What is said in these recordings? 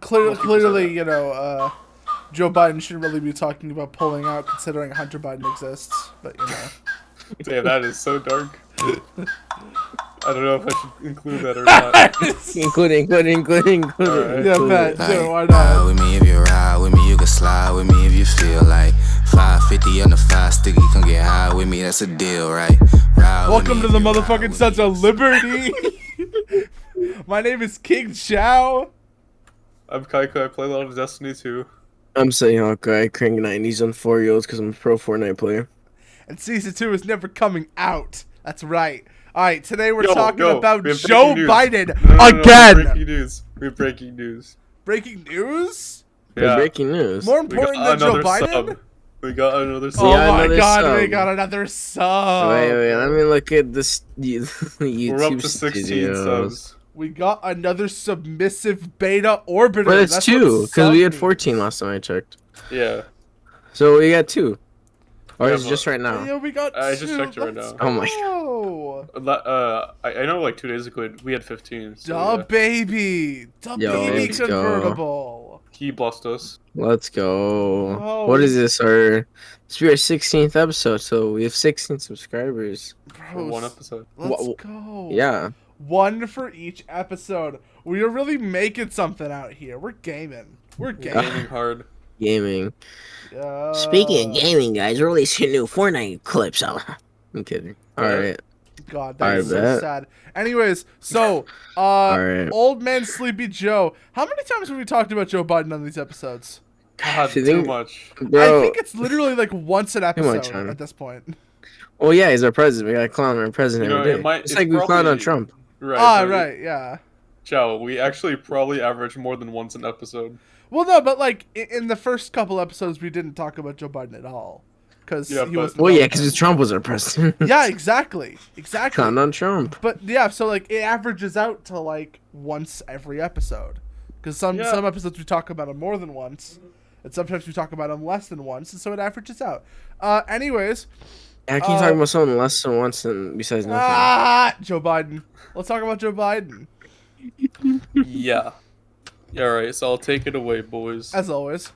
clearly, Joe Biden shouldn't really be talking about pulling out, considering Hunter Biden exists. But Damn, that is so dark. I don't know if I should include that or not. Including. Alright. Yeah, bet. Dude, why not? Ride with me if you ride with me, you can slide with me if you feel like 550 on the 5 sticky, come get high with me, that's a deal, right? Ride Welcome to with the me if you ride motherfucking with Sons me. of Liberty. My name is King Chow. I'm Kaiko, I play a lot of Destiny 2. I'm saying Hawkeye, crank 90s on 4-year-olds because I'm a pro Fortnite player. And season 2 is never coming out. That's right. Alright, today we're Yo, talking about we have Joe breaking news. Biden No, again. breaking news. We have breaking news. Breaking news? Yeah. Breaking news. More We got important than Joe another Biden? sub. We got another sub. Oh got my another god, we sub. got another sub. Wait, let me look at this YouTube We're up to 16 studios. subs. We got another submissive beta orbiter. But it's That's 2, what because we had sub 14 means. last time I checked. Yeah. So we got 2. Or Yeah, is it just right now? Yeah, we got I two. just checked it right Let's now. Oh my go. I know like 2 days ago we had 15. So Duh, yeah. baby. Duh, Yo, baby let's go. convertible. He blessed us. Let's go. Oh. What is this? This will be our 16th episode, so we have 16 subscribers. For Bros, one episode. let's Wha- go. Yeah. One for each episode. We are really making something out here. We're gaming. We're gaming. Gaming hard. Gaming. Speaking of gaming, guys, we're releasing new Fortnite clips. I'm kidding. Alright. God, I that is so bet. sad. Anyways, so, Alright. Old Man Sleepy Joe. How many times have we talked about Joe Biden on these episodes? God, You too think- much. Bro, I think it's literally like once an much, episode huh? at this point. well, yeah, he's our president. We gotta clown our president You know, every it day. might- it's it's like we clown on probably- Trump. Right. Ah, but- right, yeah. Chow, we actually probably average more than once an episode. Well, no, but like in the first couple episodes, we didn't talk about Joe Biden at all because Yeah, he but- wasn't. Well, yeah, relevant. because Trump was our president. Yeah, exactly. Clown on Trump. But yeah, so like it averages out to like once every episode, because some episodes we talk about him more than once, and sometimes we talk about him less than once, and so it averages out. Anyways, Yeah, I can talk about something less than once and besides nothing. Joe Biden. Let's talk about Joe Biden Yeah. Alright, so I'll take it away, boys. as always.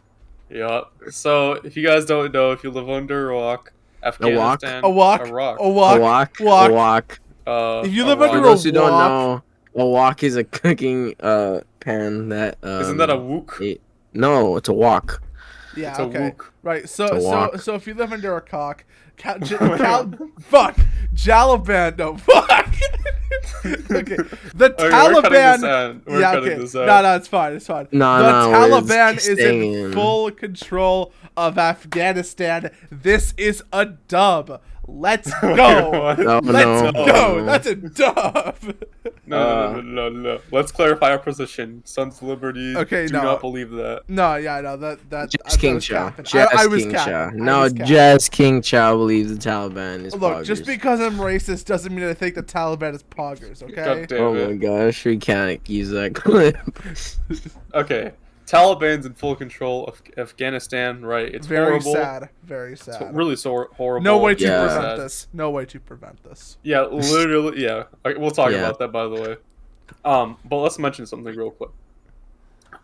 Yeah. So, if you guys don't know, if you live under a rock, Afghanistan... A walk. A rock. A walk. A walk. Walk. A walk. If you a live rock. under For a those who don't wok. know, a wok is a cooking pan that. Isn't that a wook? No, it's a wok. Yeah. It's a Okay. wook. Right. It's So a walk. so if you live under a cock, fuck, Jalaban. No, fuck. Okay. The Okay, Taliban. We're Yeah. cutting Okay. this out. No, it's fine. It's fine. No, the no, Taliban it's is staying in in. full control of Afghanistan. This is a dub. Let's go. No, Let's no. go. That's a dub. No. Let's clarify our position. Sons of Liberty Okay, do no. not believe that. No, yeah, no, that Just King was Chow. capping. Just I was King capping. Chow. I No, was capping. just King Chow believes the Taliban is Look, poggers. just because I'm racist doesn't mean I think the Taliban is poggers, okay? God damn Oh it. my gosh, we can't use that clip. Okay. Taliban's in full control of Afghanistan, right? It's Very horrible. sad. Very It's sad. really so horrible. No way to Yeah. prevent Sad. this. No way to prevent this. Yeah, literally, yeah. Okay, we'll talk Yeah. about that, by the way. But let's mention something real quick.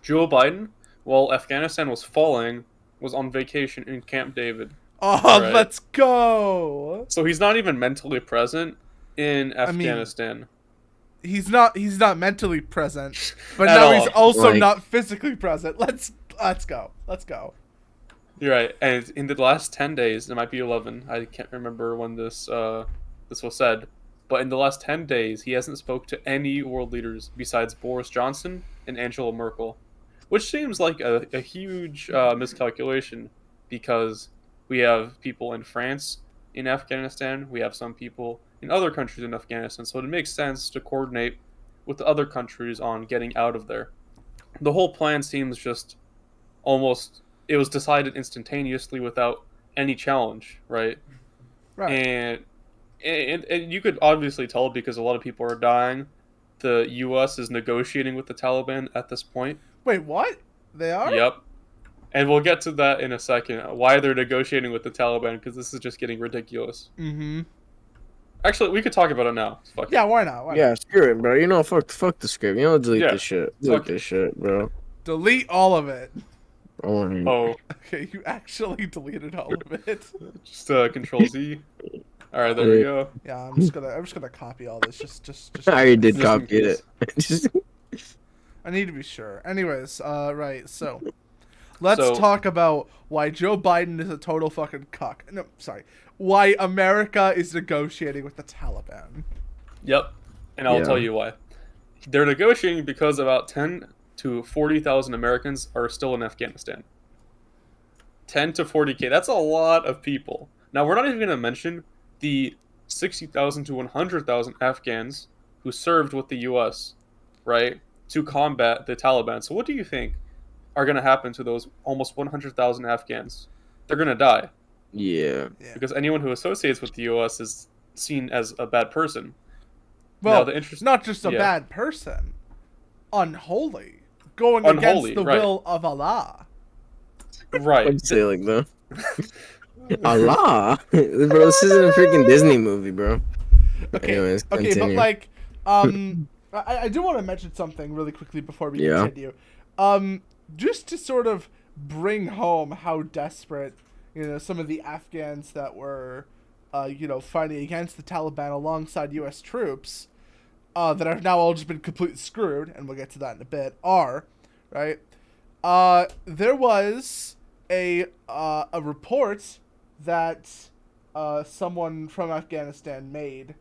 Joe Biden, while Afghanistan was falling, was on vacation in Camp David. Oh, Right. let's go. So he's not even mentally present in mean, Afghanistan. He's not mentally present, but At now all. he's also Like- not physically present. Let's go. Let's go. You're right. And in the last 10 days, it might be 11. I can't remember when this was said. But in the last 10 days, he hasn't spoke to any world leaders besides Boris Johnson and Angela Merkel, which seems like a huge miscalculation because we have people in France in Afghanistan, we have some people in other countries in Afghanistan, so it makes sense to coordinate with the other countries on getting out of there. The whole plan seems just almost, it was decided instantaneously without any challenge, right? Right. And you could obviously tell because a lot of people are dying. The U.S. is negotiating with the Taliban at this point. Wait, what? They are? Yep. And we'll get to that in a second. Why they're negotiating with the Taliban, because this is just getting ridiculous. Mm-hmm. Actually, we could talk about it now. Fuck it. Yeah, why not? Why Yeah, screw it, bro. You know, fuck the script. You know, delete Yeah, this shit. fuck Delete this shit, bro. Delete all of it. Oh, Okay, you actually deleted all of it. just Control Z. All right, there we go. Yeah, I'm just gonna copy all this. Just. I already did Just in copy case. it. Just- I need to be sure. Anyways, right. So, let's So- talk about why Joe Biden is a total fucking cuck. No, sorry. Why America is negotiating with the Taliban. Yep, and I'll Yeah. tell you why. They're negotiating because about 10 to 40,000 Americans are still in Afghanistan. 10 to 40K. That's a lot of people. Now, we're not even going to mention the 60,000 to 100,000 Afghans who served with the U.S., right, to combat the Taliban. So what do you think are going to happen to those almost 100,000 Afghans? They're going to die. yeah. Because anyone who associates with the U.S. is seen as a bad person. Well, Now, the interest- not just a yeah. bad person. Unholy. Going Unholy, against the right. will of Allah. Right. What'd you say like that? Allah, bro, this isn't a freaking Disney movie, bro. Okay, Anyways, okay, but continue. like, I do want to mention something really quickly before we Yeah. continue. Just to sort of bring home how desperate, some of the Afghans that were, fighting against the Taliban alongside U.S. troops, that have now all just been completely screwed, and we'll get to that in a bit, are, right? There was a report that someone from Afghanistan made,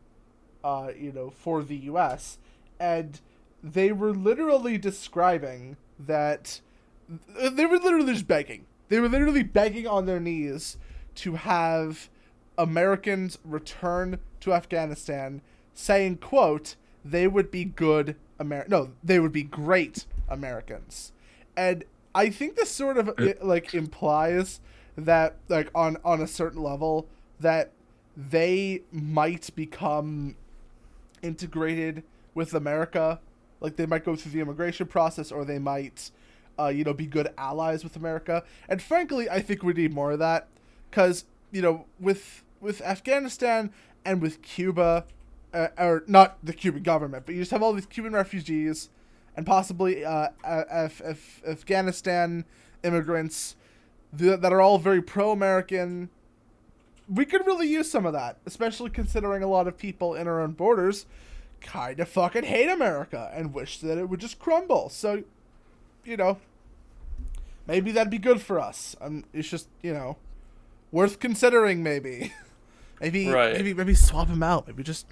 for the U.S., and they were literally describing that they were literally just begging. They were literally begging on their knees to have Americans return to Afghanistan, saying, quote, they would be good they would be great Americans. And I think this sort of implies that on a certain level that they might become integrated with America. Like they might go through the immigration process, or they might be good allies with America. And frankly, I think we need more of that, because with Afghanistan and with Cuba, or not the Cuban government, but you just have all these Cuban refugees and possibly Afghanistan immigrants that are all very pro-American. We could really use some of that, especially considering a lot of people in our own borders kind of fucking hate America and wish that it would just crumble. So, maybe that'd be good for us. It's just, worth considering maybe. Maybe swap them out. Maybe just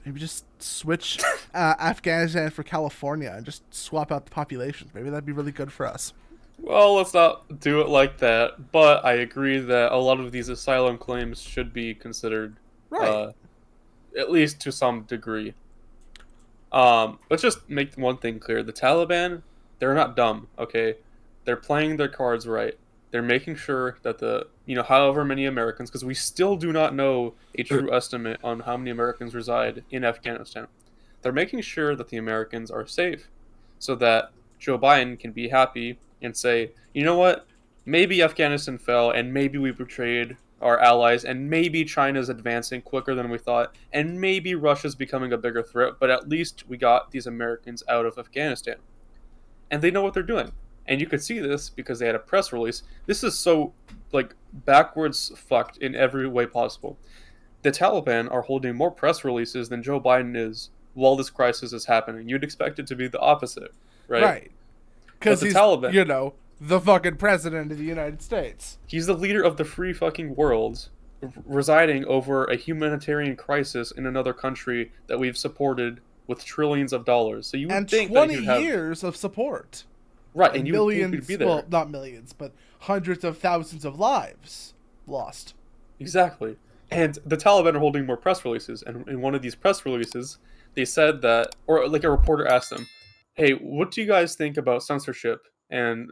switch Afghanistan for California and just swap out the populations. Maybe that'd be really good for us. Well, let's not do it like that, but I agree that a lot of these asylum claims should be considered, Right. At least to some degree. Let's just make one thing clear. The Taliban, they're not dumb, okay? They're playing their cards right. They're making sure that however many Americans, because we still do not know a true estimate on how many Americans reside in Afghanistan. They're making sure that the Americans are safe so that Joe Biden can be happy and say, you know what, maybe Afghanistan fell, and maybe we betrayed our allies, and maybe China's advancing quicker than we thought, and maybe Russia's becoming a bigger threat, but at least we got these Americans out of Afghanistan. And they know what they're doing. And you could see this because they had a press release. This is so, backwards fucked in every way possible. The Taliban are holding more press releases than Joe Biden is while this crisis is happening. You'd expect it to be the opposite, right? Right. Because the he's, Taliban, the fucking president of the United States. He's the leader of the free fucking world, residing over a humanitarian crisis in another country that we've supported with trillions of dollars. So you would And think 20 that he'd have, years of support. right, And and you would think millions, he'd be there. well, not millions, but hundreds of thousands of lives lost. Exactly. And the Taliban are holding more press releases, and in one of these press releases, they said that, or a reporter asked them, hey, what do you guys think about censorship and,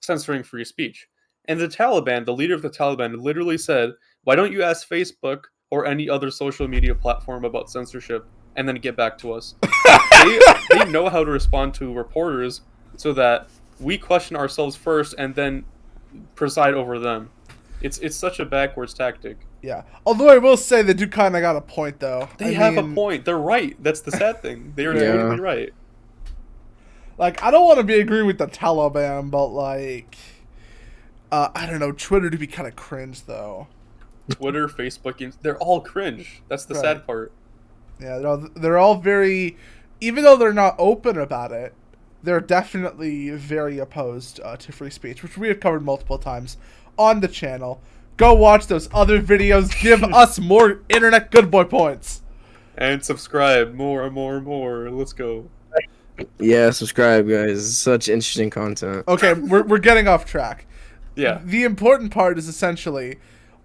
censoring free speech? And the Taliban, the leader of the Taliban, literally said, why don't you ask Facebook or any other social media platform about censorship and then get back to us? they know how to respond to reporters so that we question ourselves first and then preside over them. It's such a backwards tactic. Yeah. Although I will say they do kind of got a point, though. They have a point. They're right. That's the sad thing. They are Yeah. totally right. Like, I don't want to be agreeing with the Taliban, but, like, I don't know, Twitter to be kind of cringe, though. Twitter, Facebook, they're all cringe. That's the sad part. Yeah, they're all very, even though they're not open about it, they're definitely very opposed to free speech, which we have covered multiple times on the channel. Go watch those other videos. Give us more internet good boy points. And subscribe more and more and more. Let's go. Yeah, subscribe, guys. It's such interesting content. Okay, we're getting off track. Yeah. The important part is essentially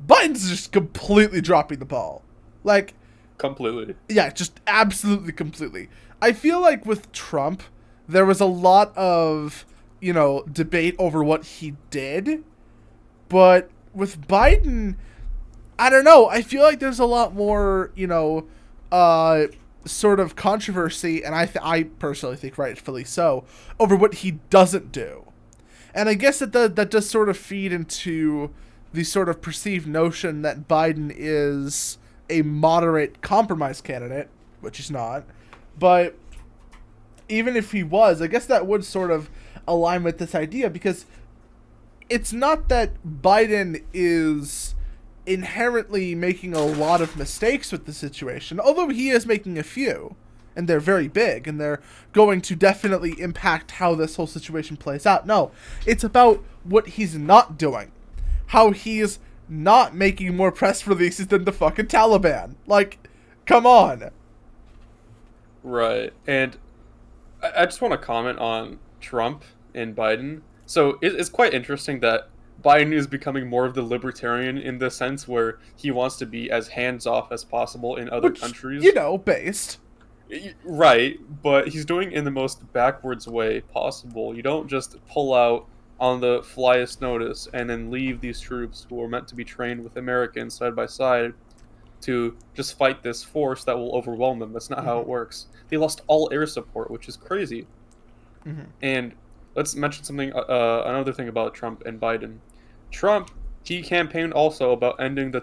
Biden's just completely dropping the ball. Like, completely. Yeah, just absolutely completely. I feel like with Trump, there was a lot of, debate over what he did. But with Biden, I don't know. I feel like there's a lot more, sort of controversy, and I personally think rightfully so, over what he doesn't do. And I guess that does sort of feed into the sort of perceived notion that Biden is a moderate compromise candidate, which he's not. But even if he was, I guess that would sort of align with this idea, because it's not that Biden is inherently making a lot of mistakes with the situation, although he is making a few, and they're very big, and they're going to definitely impact how this whole situation plays out. No, it's about what he's not doing. How he's not making more press releases than the fucking Taliban. Like, come on. Right. And I just want to comment on Trump and Biden. So it's quite interesting that Biden is becoming more of the libertarian in the sense where he wants to be as hands-off as possible in other countries. Based. Right, but he's doing it in the most backwards way possible. You don't just pull out on the flyest notice and then leave these troops who are meant to be trained with Americans side by side to just fight this force that will overwhelm them. That's not how it works. They lost all air support, which is crazy. And let's mention something, another thing about Trump and Biden. Trump, he campaigned also about ending the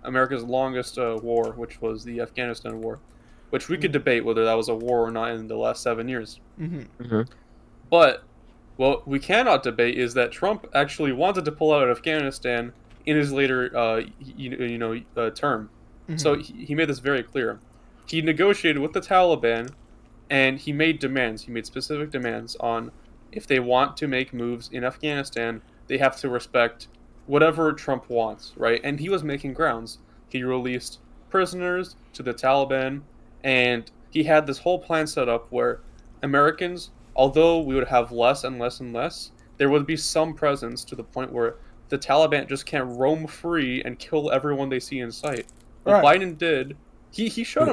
America's longest war, which was the Afghanistan war, which we could debate whether that was a war or not in the last 7 years. But what we cannot debate is that Trump actually wanted to pull out of Afghanistan in his later, term. So he made this very clear. He negotiated with the Taliban, and he made demands. He made specific demands on if they want to make moves in Afghanistan, they have to respect whatever Trump wants, right? And he was making grounds. He released prisoners to the Taliban, and he had this whole plan set up where Americans, although we would have less and less and less, there would be some presence to the point where the Taliban just can't roam free and kill everyone they see in sight. What Biden did, he shot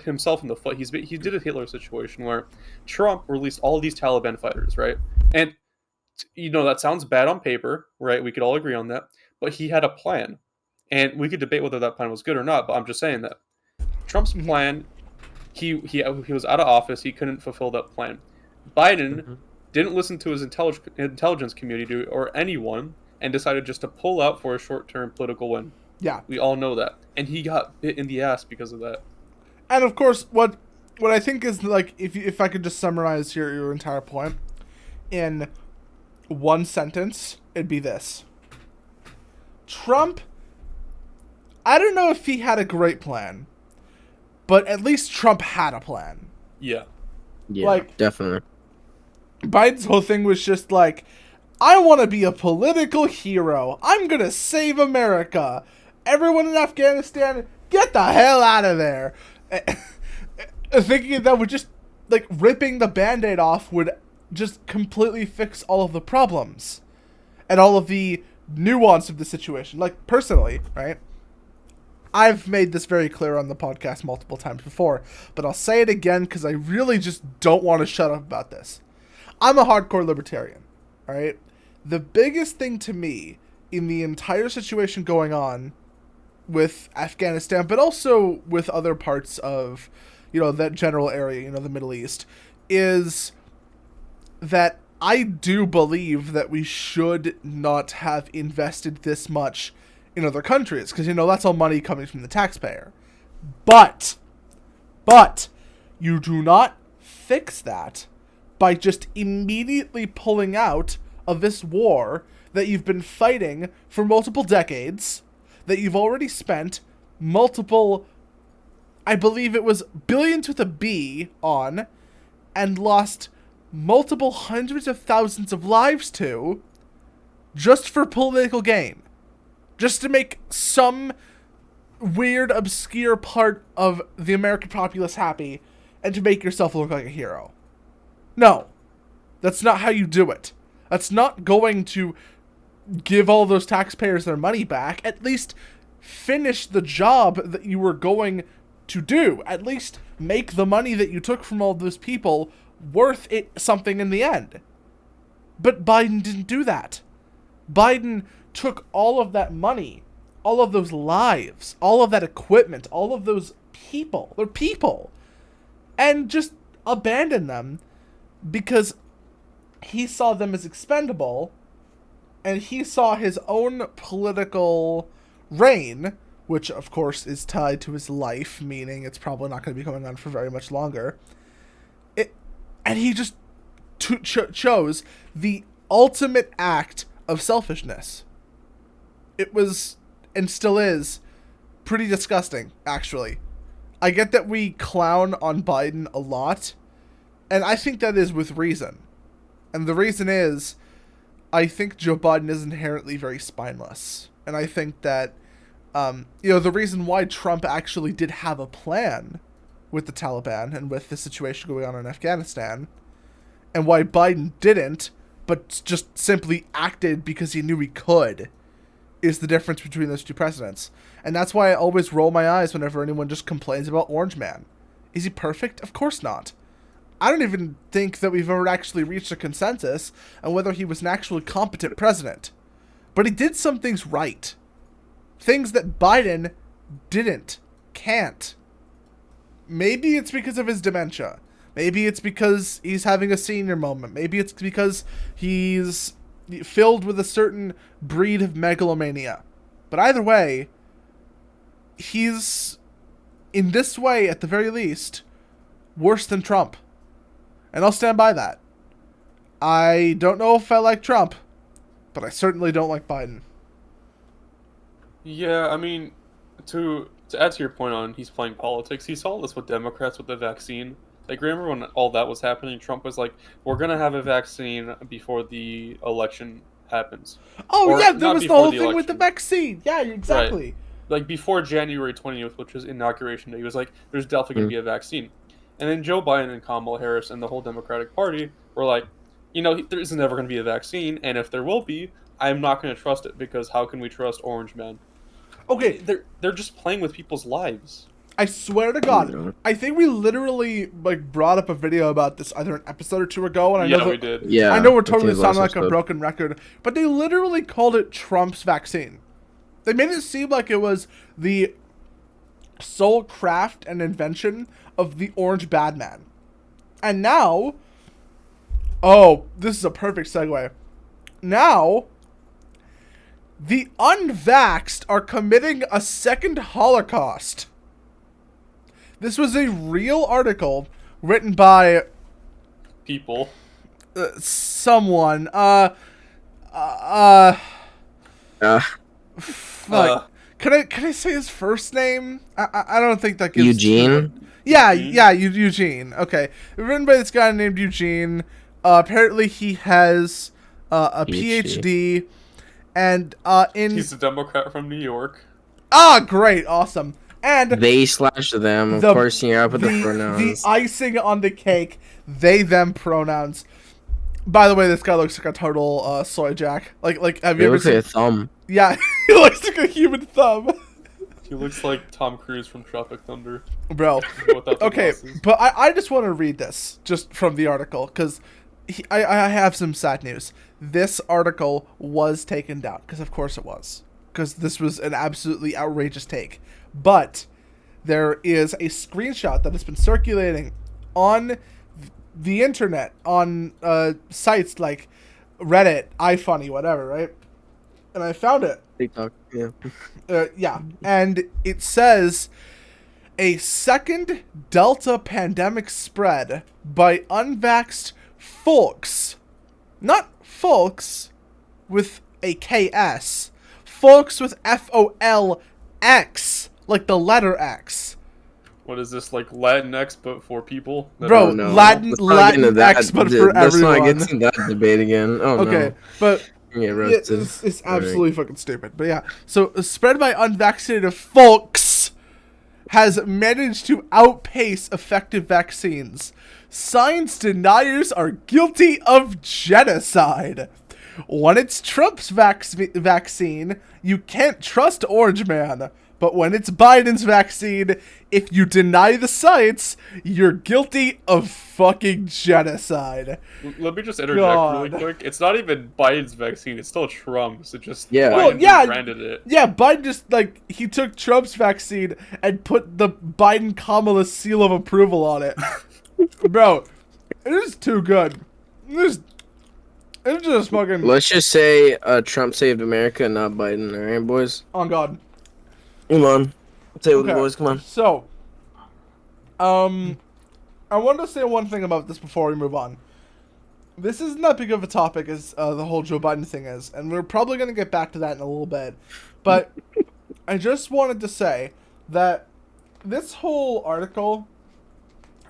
himself in the foot. He did a Hitler situation where Trump released all these Taliban fighters, right? And that sounds bad on paper, right? We could all agree on that. But he had a plan. And we could debate whether that plan was good or not, but I'm just saying that. Trump's plan, he was out of office. He couldn't fulfill that plan. Biden didn't listen to his intelligence community or anyone and decided just to pull out for a short-term political win. Yeah. We all know that. And he got bit in the ass because of that. And of course, what I think is, like, if I could just summarize your entire point in one sentence, it'd be this. Trump, I don't know if he had a great plan, but at least Trump had a plan. Yeah. Yeah, like, definitely. Biden's whole thing was just like, I want to be a political hero. I'm going to save America. Everyone in Afghanistan, get the hell out of there. Thinking that would just, like, ripping the Band-Aid off would just completely fix all of the problems and all of the nuance of the situation. Like, personally, right? I've made this very clear on the podcast multiple times before, but I'll say it again because I really just don't want to shut up about this. I'm a hardcore libertarian, all right? The biggest thing to me in the entire situation going on with Afghanistan, but also with other parts of, that general area, the Middle East, is that I do believe that we should not have invested this much in other countries, because, that's all money coming from the taxpayer. But, you do not fix that by just immediately pulling out of this war that you've been fighting for multiple decades, that you've already spent multiple, I believe it was billions with a B on, and lost multiple hundreds of thousands of lives to, just for political gain. Just to make some weird, obscure part of the American populace happy, and to make yourself look like a hero. No. That's not how you do it. That's not going to give all those taxpayers their money back. At least finish the job that you were going to do. At least make the money that you took from all those people worth it something in the end. But Biden didn't do that. Biden took all of that money, all of those lives, all of that equipment, all of those people, they're people, and just abandoned them because he saw them as expendable, and he saw his own political reign, which of course is tied to his life, meaning it's probably not going to be going on for very much longer. And he just chose the ultimate act of selfishness. It was, and still is, pretty disgusting, actually. I get that we clown on Biden a lot, and I think that is with reason. And the reason is, I think Joe Biden is inherently very spineless. And I think that, the reason why Trump actually did have a plan with the Taliban and with the situation going on in Afghanistan, and why Biden didn't, but just simply acted because he knew he could, is the difference between those two presidents. And that's why I always roll my eyes whenever anyone just complains about Orange Man. Is he perfect? Of course not. I don't even think that we've ever actually reached a consensus on whether he was an actually competent president. But he did some things right. Things that Biden can't. Maybe it's because of his dementia. Maybe it's because he's having a senior moment. Maybe it's because he's filled with a certain breed of megalomania. But either way, he's, in this way at the very least, worse than Trump. And I'll stand by that. I don't know if I like Trump, but I certainly don't like Biden. Yeah, I mean, to add to your point on he's playing politics, he saw this with Democrats with the vaccine. Like, remember when all that was happening? Trump was like, we're going to have a vaccine before the election happens. Oh, or, yeah, there was the whole thing election. With the vaccine. Yeah, exactly. Right. Like, before January 20th, which was Inauguration Day, he was like, there's definitely going to be a vaccine. And then Joe Biden and Kamala Harris and the whole Democratic Party were like, there's never going to be a vaccine, and if there will be, I'm not going to trust it, because how can we trust Orange Man? Okay. They're just playing with people's lives. I swear to God, I think we literally brought up a video about this either an episode or two ago, and I know we did. Yeah, I know we're totally sounding like a broken record, but they literally called it Trump's vaccine. They made it seem like it was the sole craft and invention of the orange bad man. And now, this is a perfect segue. Now, the unvaxxed are committing a second Holocaust. This was a real article written by people. Someone. Can I say his first name? I don't think that gives Eugene. Eugene. Okay, written by this guy named Eugene. Apparently he has a PhD, and he's a Democrat from New York. Great, awesome. And they/them, of course, with the pronouns. The icing on the cake, they/them pronouns. By the way, this guy looks like a total soy jack. Like have you ever seen? Like a thumb. Yeah, he looks like a human thumb. He looks like Tom Cruise from Tropic Thunder. Bro. Okay, but I just want to read this just from the article because I have some sad news. This article was taken down because of course it was, because this was an absolutely outrageous take. But there is a screenshot that has been circulating on the internet, on sites like Reddit, iFunny, whatever, right? And I found it. TikTok, yeah. Yeah, and it says, A second Delta pandemic spread by unvaxxed folks. Not folks with a KS. Folks with FOLX, like the letter X. What is this, like Latinx but for people? Bro, Oh, no. Latin X, but for Let's everyone. not get into that debate again. Oh, Okay, no. but Yeah, roasted. it's absolutely fucking stupid. But yeah, so spread by unvaccinated folks has managed to outpace effective vaccines. Science deniers are guilty of genocide. When it's Trump's vaccine, you can't trust Orange Man. But when it's Biden's vaccine, if you deny the science, you're guilty of fucking genocide. Let me just interject God. really quick. It's not even Biden's vaccine. It's still Trump's. It just Yeah. Biden Well, yeah. branded it. Yeah, Biden just, like, he took Trump's vaccine and put the Biden-Kamala seal of approval on it. Bro, it is too good. It's just fucking... Let's just say Trump saved America, not Biden. All right, boys? Oh, God. Come on. Say it with the Okay. boys. Come on. So, I wanted to say one thing about this before we move on. This isn't that big of a topic as the whole Joe Biden thing is, and we're probably going to get back to that in a little bit. But I just wanted to say that this whole article,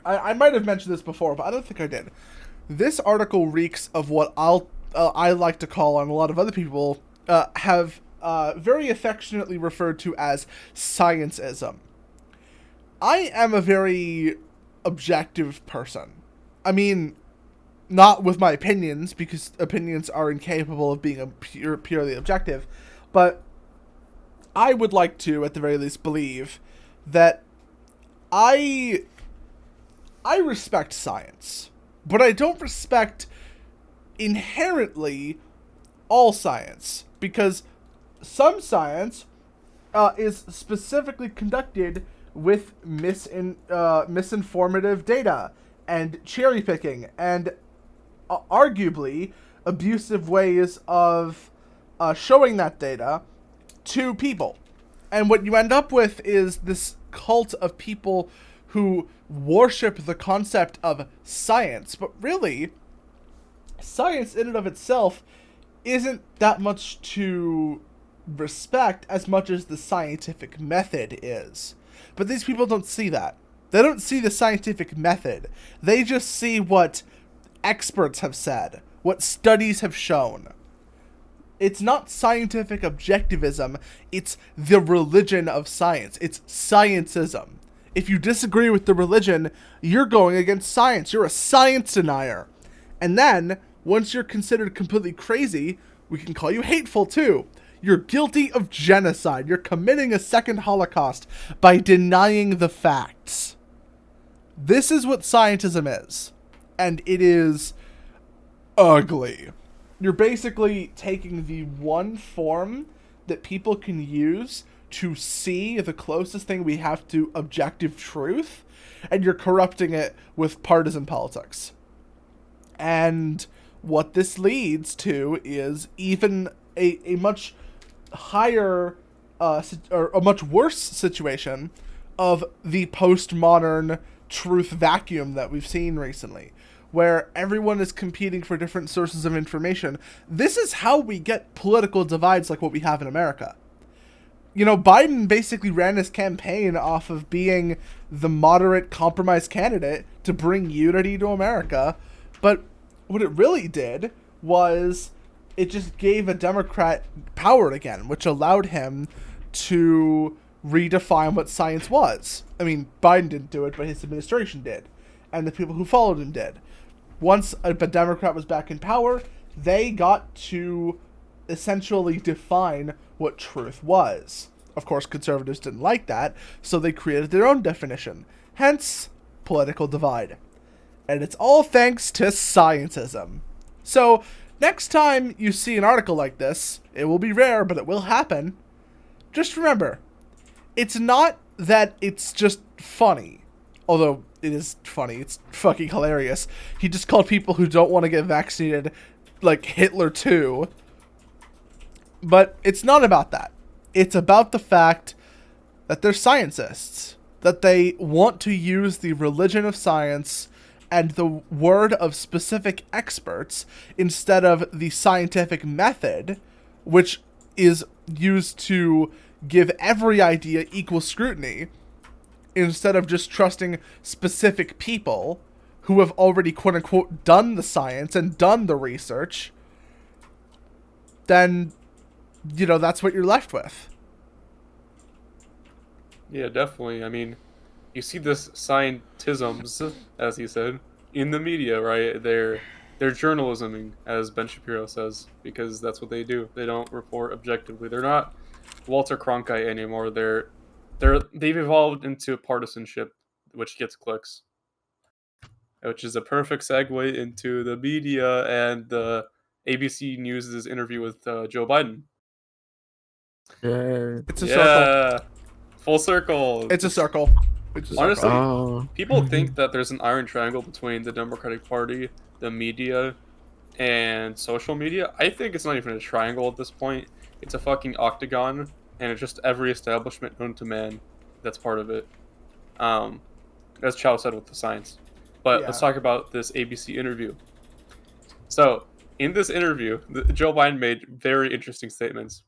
I might have mentioned this before, but I don't think I did. This article reeks of what I like to call, and a lot of other people have very affectionately referred to as scienceism. I am a very objective person. I mean, not with my opinions, because opinions are incapable of being purely objective, but I would like to, at the very least, believe that I respect science, but I don't respect inherently all science, because some science is specifically conducted with misinformative data and cherry picking and arguably abusive ways of showing that data to people. And what you end up with is this cult of people who worship the concept of science, but really, science in and of itself isn't that much to respect as much as the scientific method is. But these people don't see that. They don't see the scientific method. They just see what experts have said, what studies have shown. It's not scientific objectivism, it's the religion of science. It's sciencism. If you disagree with the religion, you're going against science. You're a science denier. And then, once you're considered completely crazy, we can call you hateful too. You're guilty of genocide. You're committing a second Holocaust by denying the facts. This is what scientism is. And it is ugly. You're basically taking the one form that people can use to see the closest thing we have to objective truth, and you're corrupting it with partisan politics. And what this leads to is even a much higher, or a much worse situation of the postmodern truth vacuum that we've seen recently, where everyone is competing for different sources of information. This is how we get political divides like what we have in America. You know, Biden basically ran his campaign off of being the moderate compromise candidate to bring unity to America, but what it really did was it just gave a Democrat power again, which allowed him to redefine what science was. I mean, Biden didn't do it, but his administration did, and the people who followed him did. Once a Democrat was back in power, they got to essentially define what truth was. Of course, conservatives didn't like that, so they created their own definition. Hence, political divide. And it's all thanks to scientism. So, next time you see an article like this, it will be rare, but it will happen. Just remember, it's not that it's just funny. Although, it is funny. It's fucking hilarious. He just called people who don't want to get vaccinated, like, Hitler too. But it's not about that. It's about the fact that they're scientists. that they want to use the religion of science and the word of specific experts instead of the scientific method, which is used to give every idea equal scrutiny, instead of just trusting specific people who have already, quote-unquote, done the science and done the research, then, that's what you're left with. Yeah, definitely. I mean, you see this scientisms, as he said, in the media, right? They're journalisming, as Ben Shapiro says, because that's what they do. They don't report objectively. They're not Walter Cronkite anymore. They've evolved into partisanship, which gets clicks, which is a perfect segue into the media and the ABC News' interview with Joe Biden. It's a circle. Yeah, full circle. It's a circle. Honestly, Oh. people think that there's an iron triangle between the Democratic Party, the media, and social media. I think it's not even a triangle at this point. It's a fucking octagon, and it's just every establishment known to man that's part of it. As Chow said with the science. But let's talk about this ABC interview. So, in this interview, Joe Biden made very interesting statements.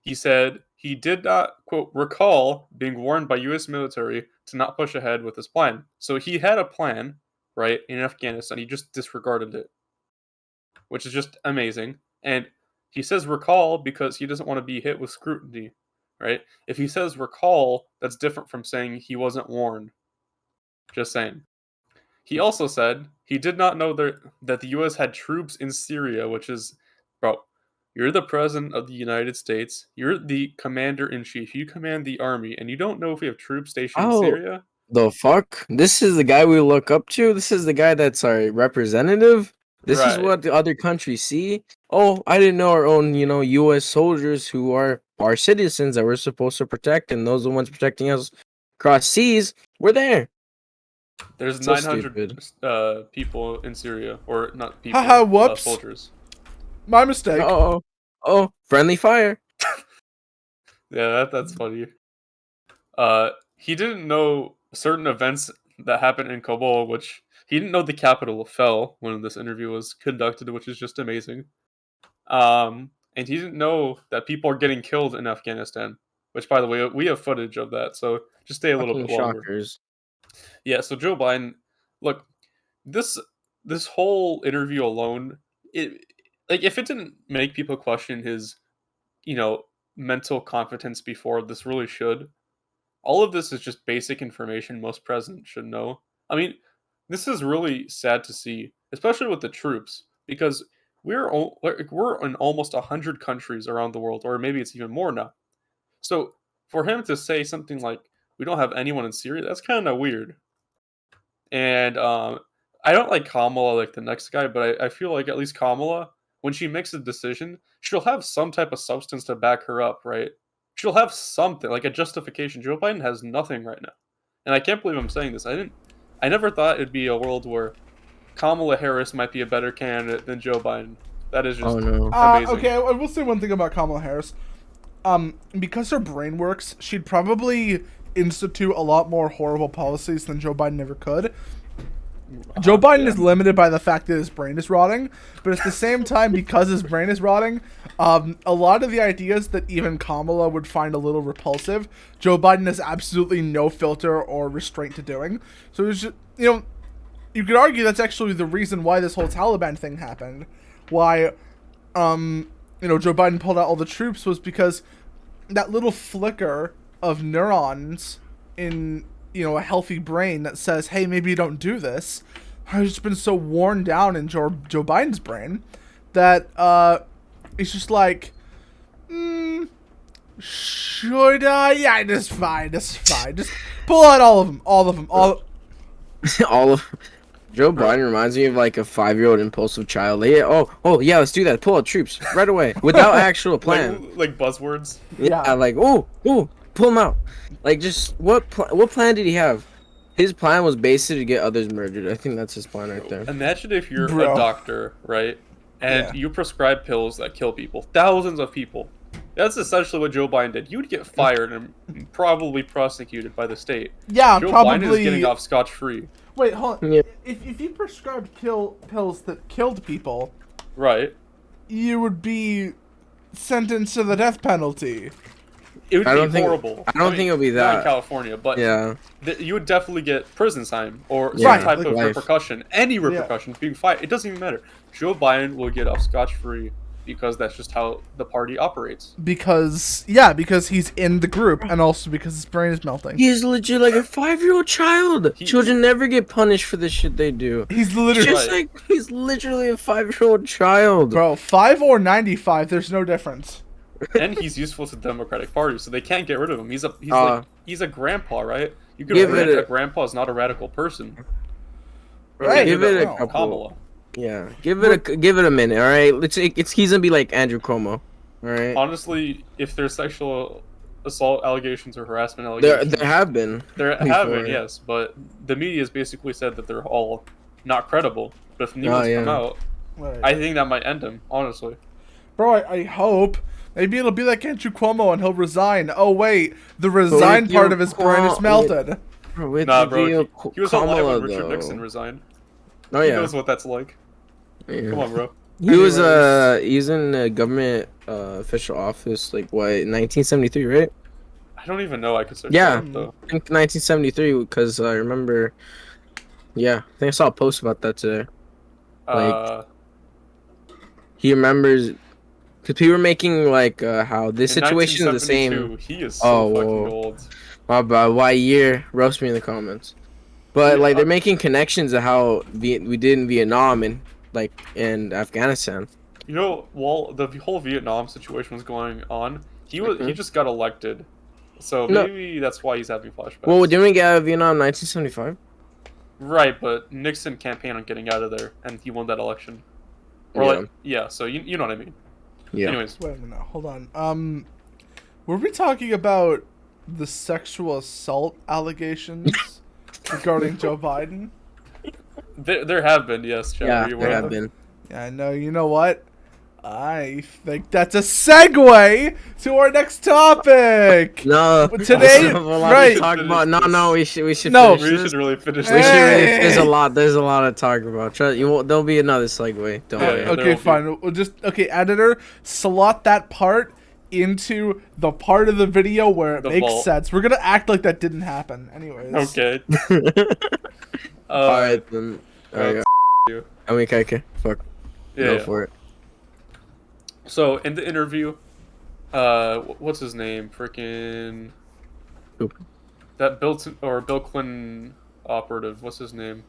He said he did not, quote, recall being warned by U.S. military to not push ahead with his plan. So he had a plan, right, in Afghanistan. He just disregarded it, which is just amazing. And he says recall because he doesn't want to be hit with scrutiny, right? If he says recall, that's different from saying he wasn't warned. Just saying. He also said he did not know that the U.S. had troops in Syria, which is, bro, you're the president of the United States. You're the commander-in-chief. You command the army, and you don't know if we have troops stationed in Syria? The fuck? This is the guy we look up to? This is the guy that's our representative? This is what the other countries see? Oh, I didn't know our own, U.S. soldiers who are our citizens that we're supposed to protect, and those are the ones protecting us across seas. We're there. There's So 900 people in Syria, or not people, Haha, whoops. soldiers. My mistake. Oh, friendly fire. Yeah, that's funny. He didn't know certain events that happened in Kabul, which he didn't know the capital fell when this interview was conducted, which is just amazing. And he didn't know that people are getting killed in Afghanistan, which, by the way, we have footage of that, so just stay a little bit longer. Shockers. Yeah, so Joe Biden, look, this whole interview alone, if it didn't make people question his, mental competence before, this really should. All of this is just basic information most presidents should know. I mean, this is really sad to see, especially with the troops, because we're in almost 100 countries around the world, or maybe it's even more now. So for him to say something like, we don't have anyone in Syria, that's kind of weird. And I don't like Kamala like the next guy, but I feel like at least Kamala, when she makes a decision, she'll have some type of substance to back her up, right? She'll have something, like a justification. Joe Biden has nothing right now. And I can't believe I'm saying this. I never thought it'd be a world where Kamala Harris might be a better candidate than Joe Biden. That is just amazing. Okay, I will say one thing about Kamala Harris. Because her brain works, she'd probably institute a lot more horrible policies than Joe Biden ever could. Joe Biden is limited by the fact that his brain is rotting, but at the same time, because his brain is rotting, a lot of the ideas that even Kamala would find a little repulsive, Joe Biden has absolutely no filter or restraint to doing. So it's just, you could argue that's actually the reason why this whole Taliban thing happened. Why, Joe Biden pulled out all the troops was because that little flicker of neurons in a healthy brain that says, hey, maybe you don't do this, has just been so worn down in Joe Biden's brain that it's just like, should I? Yeah, that's fine. Just pull out all of them. All of Joe Biden reminds me of like a 5-year-old impulsive child. Like, yeah, let's do that. Pull out troops right away without actual plan. like buzzwords. Yeah, like pull them out. Like, just what plan did he have? His plan was basically to get others murdered. I think that's his plan right there. Imagine if you're a doctor, right? And you prescribe pills that kill people, thousands of people, That's essentially what Joe Biden did. You would get fired and probably prosecuted by the state. Yeah, Joe probably. Biden is getting off scotch-free. Wait, hold on. Yeah. If you prescribed pills that killed people, Right. you would be sentenced to the death penalty. It would be horrible. I don't think it'll be Not in that. California, but Yeah. You would definitely get prison time or some Yeah, type like of life. repercussion. Any repercussion being fired. It doesn't even matter. Joe Biden will get off scotch-free because that's just how the party operates. Because he's in the group, and also because his brain is melting. He's legit like a 5-year-old child. Children never get punished for the shit they do. He's literally Just like he's literally a 5-year-old child. bro, 5 or 95. There's no difference. And he's useful to the Democratic Party, so they can't get rid of him. He's a grandpa, right? You could give argue it that grandpa is not a radical person. Right. Give it a Wow. couple. Kamala. Yeah, give it a minute. All right, he's gonna be like Andrew Cuomo. All right. Honestly, if there's sexual assault allegations or harassment allegations, There have been. there have been, yes, but the media has basically said that they're all not credible. But if new ones come out, Right. I think that might end him. Honestly, Bro, I hope. Maybe it'll be like Andrew Cuomo and he'll resign. Oh wait, the resign part of his brain is melted. With nah, the bro. deal, He was alive Kamala, when Richard though. Nixon resigned. Oh He yeah. knows what that's like. Yeah. Come on, bro. He was he's in a government official office like what 1973, right? I don't even know. I could search Yeah. that up, though. I think 1973 because I remember. Yeah, I think I saw a post about that today. He remembers because people were making like how this in situation is the same. 1972, He is so fucking whoa. old. My bad. Why year? Roast me in the comments. But like they're making connections of how we did in Vietnam and like in Afghanistan. You know, while the whole Vietnam situation was going on, he just got elected, so maybe that's why he's having flashbacks. Well, didn't we get out of Vietnam in 1975? Right, but Nixon campaigned on getting out of there, and he won that election. Or so you know what I mean. Yeah. Anyways, Wait a minute, hold on. Were we talking about the sexual assault allegations regarding Joe Biden? there have been, yes, Chad, Yeah, are you there aware? have been. Yeah, I know. You know what? I think that's a segue to our next topic. No. Today, we have a lot right? to talk about. No, we should. No. finish We this. should really finish We this. should really, Hey. there's a lot to talk about. Trust you. There'll be another segue. Don't Yeah, worry. yeah. Okay, fine. We'll just editor, slot that part into the part of the video where it The makes vault. sense. We're gonna act like that didn't happen, anyways. Okay. All right then. Alright, Okay. I mean, okay. Fuck. Go for it. So in the interview, what's his name? Freaking Who? that Bill Clinton operative. What's his name?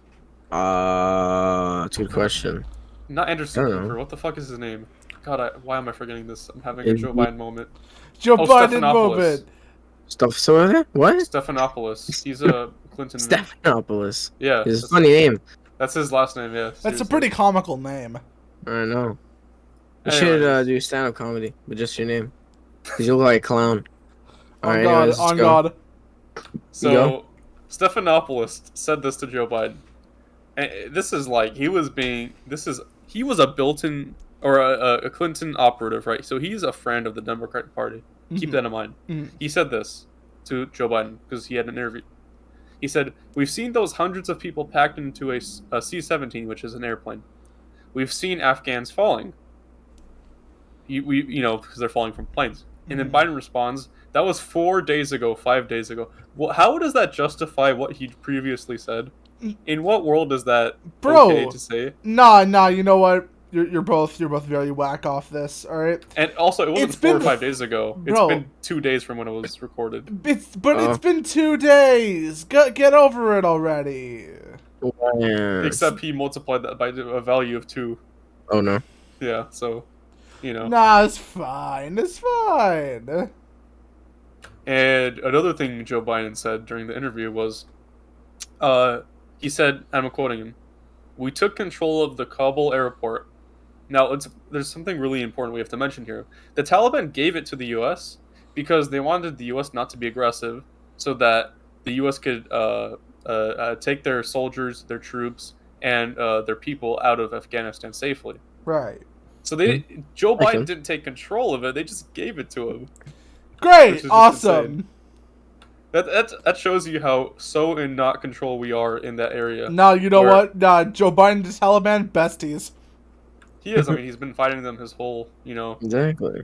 That's a good question. Not Anderson I don't know. Cooper. What the fuck is his name? God, why am I forgetting this? I'm having a Joe Biden moment. Joe Biden Stephanopoulos. moment. Stuff. So what? Stephanopoulos. He's a Clinton. Stephanopoulos. Yeah, It's a funny name. that's his last name. Yeah, That's a seriously. pretty comical name. I know. You Anyways. should do stand-up comedy with just your name. Cause you look like a clown. On Alright, God, anyways, let's on go. God. So go. Stephanopoulos said this to Joe Biden. And this is like he was a built-in or a Clinton operative, right? So he's a friend of the Democratic Party. Keep that in mind. Mhm. He said this to Joe Biden because he had an interview. He said, "We've seen those hundreds of people packed into a C-17, which is an airplane. We've seen Afghans falling. Because they're falling from planes." And then Biden responds, "That was 4 days ago, 5 days ago." Well, how does that justify what he previously said? In what world is that okay to say? Nah, you know what? You're both very whack off this, alright? And also, it wasn't It's 4 or been- 5 days ago. Bro. It's been 2 days from when it was recorded. It's been 2 days. Get over it already. Yeah. Except he multiplied that by a value of 2. Oh no. Yeah, so, Nah, it's fine. It's fine. And another thing Joe Biden said during the interview was, he said, I'm quoting him, "We took control of the Kabul airport." Now, there's something really important we have to mention here. The Taliban gave it to the U.S. because they wanted the U.S. not to be aggressive, so that the U.S. could take their soldiers, their troops, and their people out of Afghanistan safely. Right. So Joe I Biden can. didn't take control of it; they just gave it to him. Great, Which is just awesome. insane. That shows you how so in not control we are in that area. Now you know where what? Joe Biden and the Taliban besties. He is. I mean, he's been fighting them his whole, Exactly.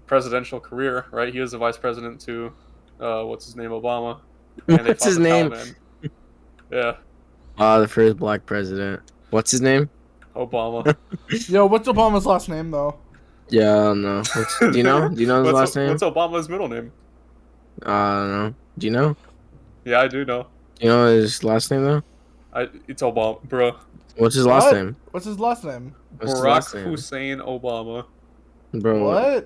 presidential career, right? He was the vice president to, what's his name, Obama, and they What's fought his the name? Taliban. Yeah, The first black president. What's his name? Obama. Yo, what's Obama's last name though? Yeah, I don't know. Do you know? Do you know his last name? What's Obama's middle name? I don't know. Do you know? Yeah, I do know. Do you know his last name though? It's Obama, bro. What's his last What? name? What's his last name? What's his Barack last name? Hussein Obama. Bro, What? His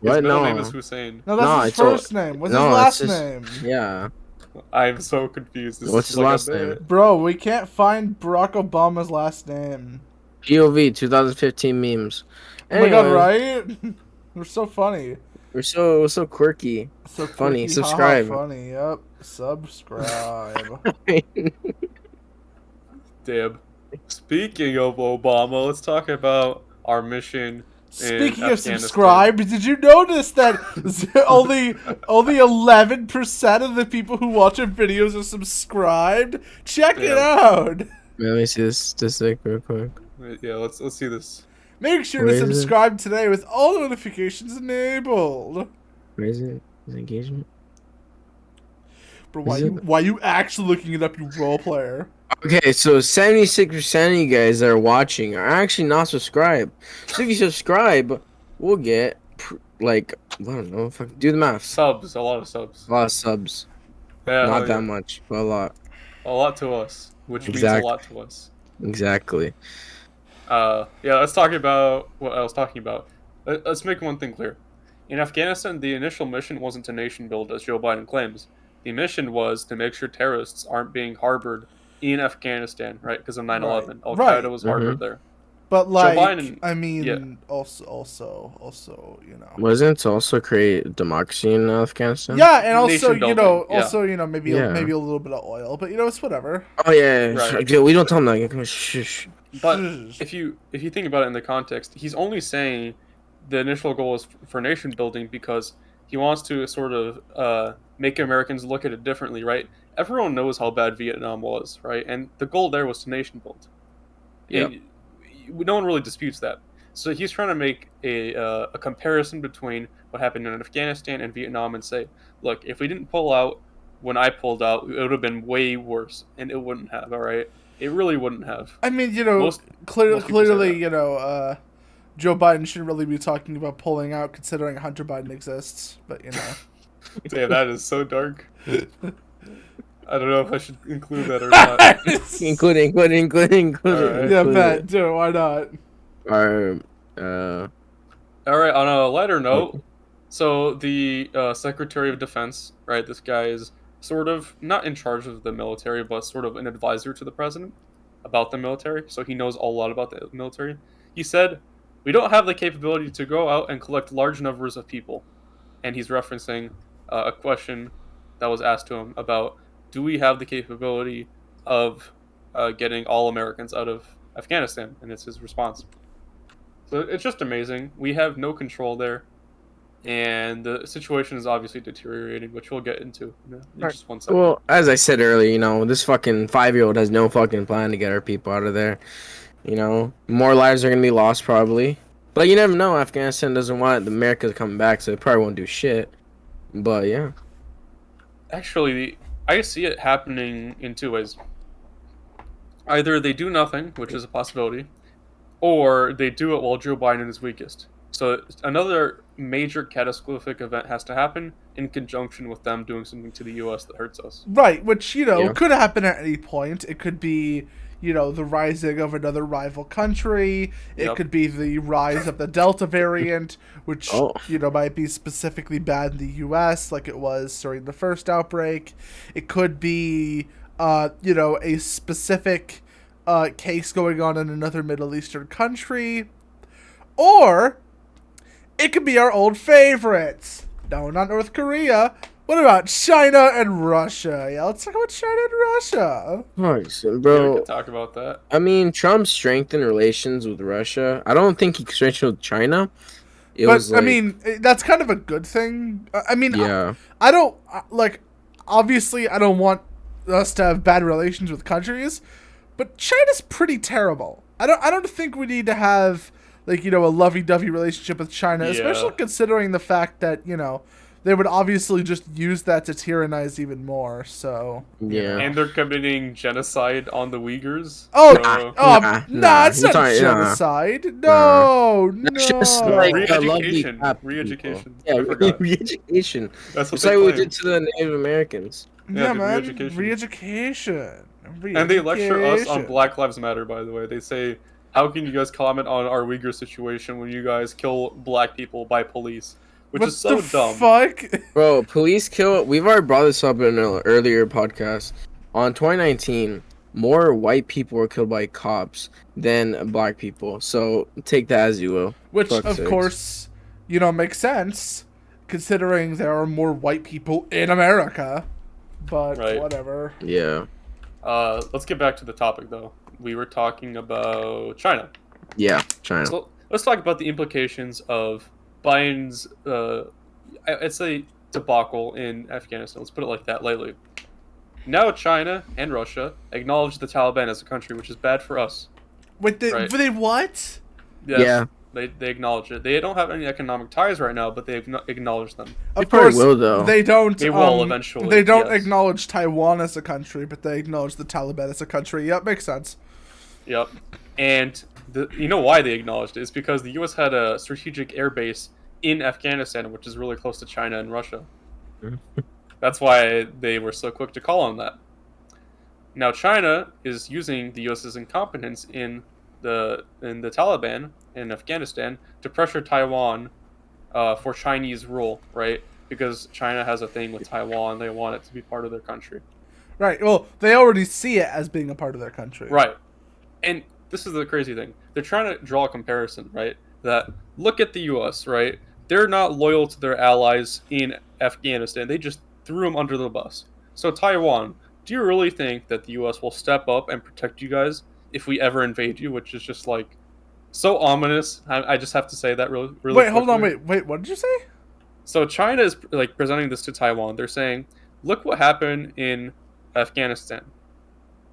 what? middle No. name is Hussein. No, that's No, his it's all- first name. What's no, his last it's just- name? Yeah. I'm so confused. This What's is his like a last bit. name? Bro, we can't find Barack Obama's last name. POV 2015 memes. Oh my god, Anyways, right? We're so funny. we're so quirky. So Funny. quirky, Subscribe. haha, funny. Yep. Subscribe. Damn. Speaking of Obama, let's talk about our mission. Speaking of Afghanistan. subscribe, did you notice that only 11% of the people who watch our videos are subscribed? Check it Damn. out. Let me see this statistic real quick. Yeah, let's see this. Make sure Where to is it? subscribe today with all notifications enabled. Where is it? Is it engagement? Bro, Is it? why you actually looking it up, you role player? Okay, so 76% of you guys that are watching are actually not subscribed. So if you subscribe, we'll get like I don't know. Do the math. Subs, a lot of subs. A lot of subs. Yeah, Not hell that yeah. much, but a lot. A lot to us, which means Exact- a lot to us. Exactly. Yeah, let's talk about what I was talking about. Let's make one thing clear. In Afghanistan, the initial mission wasn't to nation build, as Joe Biden claims. The mission was to make sure terrorists aren't being harbored in Afghanistan, right? Because of 9/11. Right. Al Right. Qaeda was harbored there. But like, Biden- I mean, yeah. also, you know. Wasn't it to also create democracy in Afghanistan? Yeah, and also, Nation you building, know, yeah. maybe Yeah. maybe a little bit of oil, but you know, it's whatever. Oh yeah. Right. Yeah, we don't tell them that. Come on, shh. But if you think about it in the context, he's only saying the initial goal is for nation building because he wants to sort of make Americans look at it differently, right? Everyone knows how bad Vietnam was, right? And the goal there was to nation build. Yep. And no one really disputes that. So he's trying to make a comparison between what happened in Afghanistan and Vietnam and say, look, if we didn't pull out when I pulled out, it would have been way worse, and it wouldn't have, all right? It really wouldn't have. I mean, you know, most clearly, people say that. you know, Joe Biden shouldn't really be talking about pulling out, considering Hunter Biden exists. But you know, Damn, that is so dark. I don't know if I should include that or not. Include it. Alright. yeah, include bet, it. do it, why not? All right, on a lighter note, so the Secretary of Defense, right, this guy is sort of not in charge of the military, but sort of an advisor to the president about the military, so he knows a lot about the military. He said, we don't have the capability to go out and collect large numbers of people. And he's referencing a question that was asked to him about, do we have the capability of getting all Americans out of Afghanistan? And it's his response. So it's just amazing. We have no control there. And the situation is obviously deteriorating, which we'll get into in just 1 second. Well, as I said earlier, you know, this fucking 5-year-old has no fucking plan to get our people out of there. You know, more lives are gonna be lost probably. But you never know. Afghanistan doesn't want America to come back, so they probably won't do shit. But yeah. Actually, I see it happening in two ways. Either they do nothing, which is a possibility, or they do it while Joe Biden is weakest. So another major catastrophic event has to happen in conjunction with them doing something to the U.S. that hurts us. Right, which, you know, Yeah. could happen at any point. It could be, you know, the rising of another rival country. It Yep. could be the rise of the Delta variant, which, Oh. you know, might be specifically bad in the U.S., like it was during the first outbreak. It could be, you know, a specific case going on in another Middle Eastern country. Or it could be our old favorites. No, not North Korea. What about China and Russia? Yeah, let's talk about China and Russia. Nice, Yeah, we bro. could talk about that. I mean, Trump strengthened relations with Russia. I don't think he strengthened with China. It But was I like, mean, that's kind of a good thing. I mean, yeah, I don't like. Obviously, I don't want us to have bad relations with countries, but China's pretty terrible. I don't think we need to have like a lovey-dovey relationship with China, Yeah. especially considering the fact that they would obviously just use that to tyrannize even more. So yeah. And they're committing genocide on the Uyghurs. Oh, so- it's You're not talking- genocide. No, That's just no. like Re-education. lovely Cap people. Re-education. Yeah, I forgot. re-education. That's what It's they like we claim. did to the Native Americans. Yeah, the man. re-education. Re-education. And they lecture us on Re-education. Black Lives Matter, by the way. They say, how can you guys comment on our Uyghur situation when you guys kill black people by police? Which What is so the dumb. fuck? Bro, police kill. We've already brought this up in an earlier podcast. On 2019, more white people were killed by cops than black people. So take that as you will. Which, Fuck's of sakes. course, makes sense, considering there are more white people in America. But Right. whatever. Yeah. Let's get back to the topic, though. We were talking about China. Yeah. China. So let's talk about the implications of Biden's, I'd say, debacle in Afghanistan. Let's put it like that lightly. Now China and Russia acknowledge the Taliban as a country, which is bad for us. Wait, Right. they what? Yes, Yeah. they acknowledge it. They don't have any economic ties right now, but they acknowledge them. Of probably course, will, though. they don't. They will eventually, They don't yes. acknowledge Taiwan as a country, but they acknowledge the Taliban as a country. Yep, makes sense. Yep. And you know why they acknowledged it? It's because the U.S. had a strategic air base in Afghanistan, which is really close to China and Russia. That's why they were so quick to call on that. Now China is using the U.S.'s incompetence in the Taliban in Afghanistan to pressure Taiwan for Chinese rule, right? Because China has a thing with Taiwan; they want it to be part of their country. Right. Well, they already see it as being a part of their country. Right. And this is the crazy thing. They're trying to draw a comparison, right? That look at the US, right? They're not loyal to their allies in Afghanistan. They just threw them under the bus. So Taiwan, do you really think that the US will step up and protect you guys if we ever invade you? Which is just like so ominous. I just have to say that really Wait, hold on. quickly. Wait. What did you say? So China is like presenting this to Taiwan. They're saying, look what happened in Afghanistan.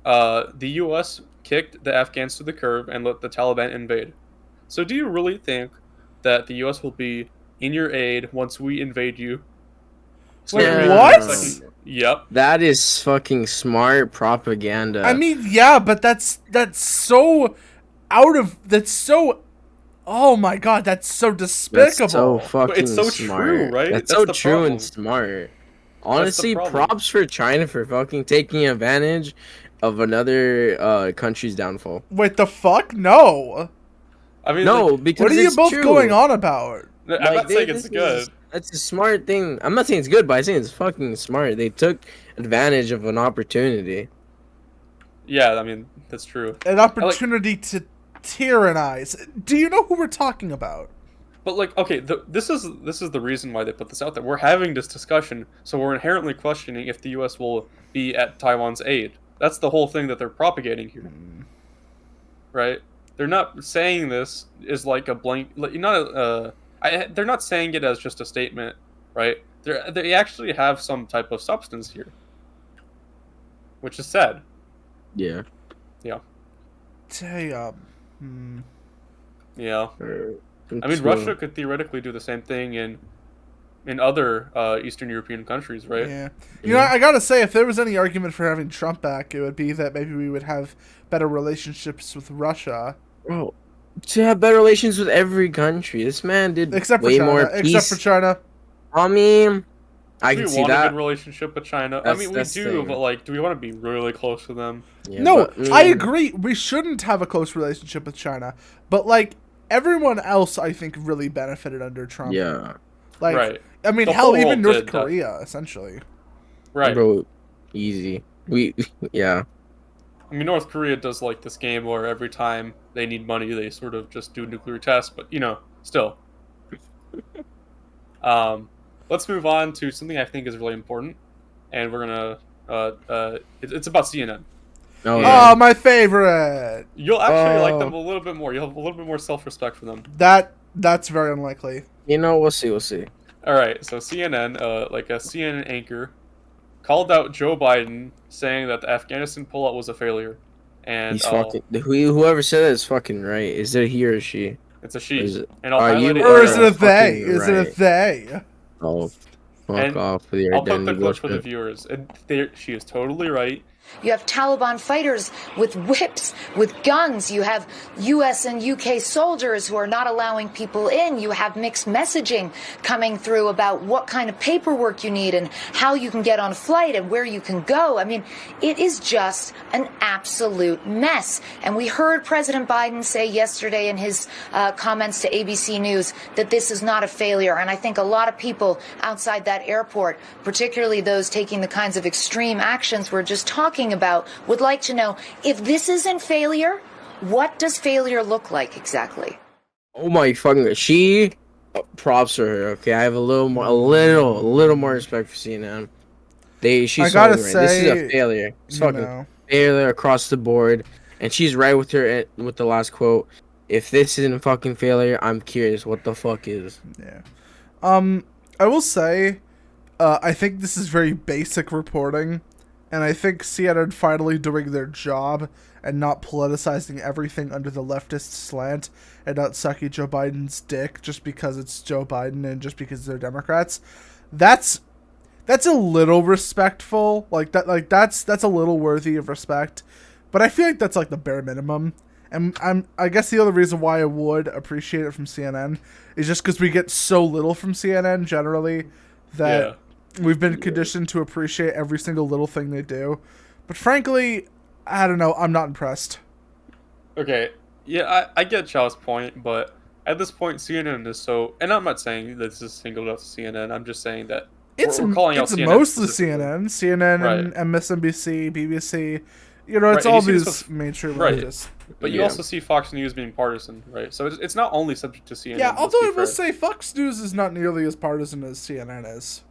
The U.S. kicked the Afghans to the curb and let the Taliban invade. So do you really think that the U.S. will be in your aid once we invade you? Wait, Yeah. what? Yep. That is fucking smart propaganda. I mean, yeah, but that's so out of that's so. Oh my god, that's so despicable. That's so fucking But it's so smart. true, right? That's That's so the true problem. and smart. Honestly, problem. props for China for fucking taking advantage of another country's downfall. Wait, the fuck? No. I mean, No, like, because What are you it's both true. going on about? I'm Like, not saying this it's good. is- That's a smart thing. I'm not saying it's good, but I'm saying it's fucking smart. They took advantage of an opportunity. Yeah, I mean, that's true. An opportunity to tyrannize. Do you know who we're talking about? But like, okay, this is the reason why they put this out there. We're having this discussion, so we're inherently questioning if the U.S. will be at Taiwan's aid. That's the whole thing that they're propagating here, right? They're not saying this is like a blank, like, they're not saying it as just a statement, right? They actually have some type of substance here, which is sad. Yeah. Damn. Yeah. I mean, Russia could theoretically do the same thing in other Eastern European countries, right? Yeah. You know, I gotta say, if there was any argument for having Trump back, it would be that maybe we would have better relationships with Russia. Bro, to have better relations with every country. This man did Except for way China. more peace. Except for China. I mean, I Do can we see want a that. good relationship with China? I That's- mean, we that's the do, thing. but like, do we want to be really close to them? Yeah, No, but, I agree. We shouldn't have a close relationship with China. But, like, everyone else, I think, really benefited under Trump. Yeah. Like, Right. I mean, The hell, whole even world North did, Korea, essentially. Right. Bro, easy. Yeah. I mean, North Korea does like this game where every time they need money, they sort of just do nuclear tests, but still. let's move on to something I think is really important, and we're gonna. It's about CNN. Oh, Oh, my favorite. You'll actually like them a little bit more. You'll have a little bit more self-respect for them. That's very unlikely. you know, we'll see. We'll see. All right, so CNN, like a CNN anchor, called out Joe Biden, saying that the Afghanistan pullout was a failure, and He's fucking. Whoever said that is fucking right. Is it he or she? it's a she. Is it? And I'll Are highlight you it. Or are is it a they? fucking Is it a right. they? Oh, fuck And off with your I'll put the identity clip for the bullshit. viewers. She is totally right. You have Taliban fighters with whips, with guns. You have U.S. and U.K. soldiers who are not allowing people in. You have mixed messaging coming through about what kind of paperwork you need and how you can get on a flight and where you can go. I mean, it is just an absolute mess. And we heard President Biden say yesterday in his comments to ABC News that this is not a failure. And I think a lot of people outside that airport, particularly those taking the kinds of extreme actions we're just talking about, would like to know, if this isn't failure, what does failure look like exactly? Oh my fucking! She props for her. Okay, I have a little more respect for CNN. She's I gotta totally right. This is say, a failure. It's fucking know. failure across the board, and she's right with her with the last quote. If this isn't a fucking failure, I'm curious what the fuck is. Yeah. I will say, I think this is very basic reporting, and I think CNN finally doing their job and not politicizing everything under the leftist slant and not sucking Joe Biden's dick just because it's Joe Biden and just because they're Democrats. That's a little respectful. That's a little worthy of respect. But I feel like that's like the bare minimum. And I guess the other reason why I would appreciate it from CNN is just because we get so little from CNN generally that we've been conditioned to appreciate every single little thing they do. But frankly, I don't know. I'm not impressed. Okay, yeah, I get Chow's point, but at this point, CNN is so... And I'm not saying that this is singled out to CNN. I'm just saying that we're calling out CNN mostly specifically. CNN Right. and MSNBC, BBC. You know, it's Right, all and you see these this mainstream right. religious. But you also see Fox News being partisan, right? So it's not only subject to CNN. Yeah, let's although be I will fair. say Fox News is not nearly as partisan as CNN is.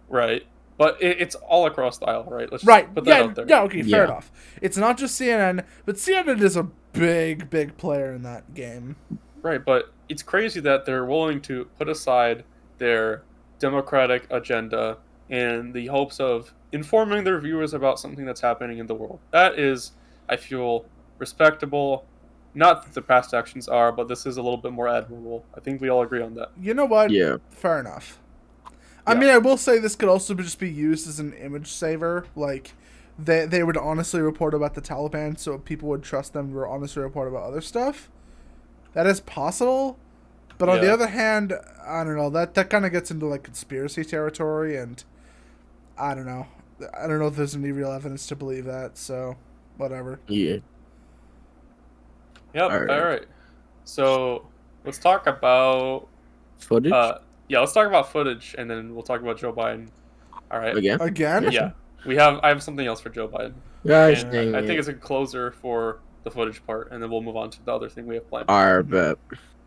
Right. But it's all across the aisle, right? Let's Right. just put that out there. Yeah, okay, fair Yeah. enough. It's not just CNN, but CNN is a big, big player in that game. Right, but it's crazy that they're willing to put aside their democratic agenda in the hopes of informing their viewers about something that's happening in the world. That is, I feel, respectable. Not that the past actions are, but this is a little bit more admirable. I think we all agree on that. You know what? Yeah. Fair enough. I Yeah. mean, I will say this could also just be used as an image saver. Like, they would honestly report about the Taliban, so people would trust them to honestly report about other stuff. That is possible. But on the Yeah. other hand, I don't know. That kind of gets into, like, conspiracy territory, and I don't know. I don't know if there's any real evidence to believe that, so whatever. Yeah. Yep, alright. So, let's talk about... Footage? let's talk about footage, and then we'll talk about Joe Biden. Alright? Again? Yeah. I have something else for Joe Biden. Gosh, And dang I it. think it's a closer for the footage part, and then we'll move on to the other thing we have planned. Alright, bet.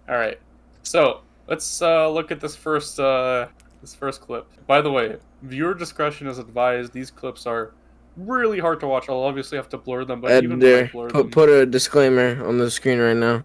All right, so let's look at this first clip. By the way, viewer discretion is advised. These clips are really hard to watch. I'll obviously have to blur them, but even when I blur them, Put a disclaimer on the screen right now.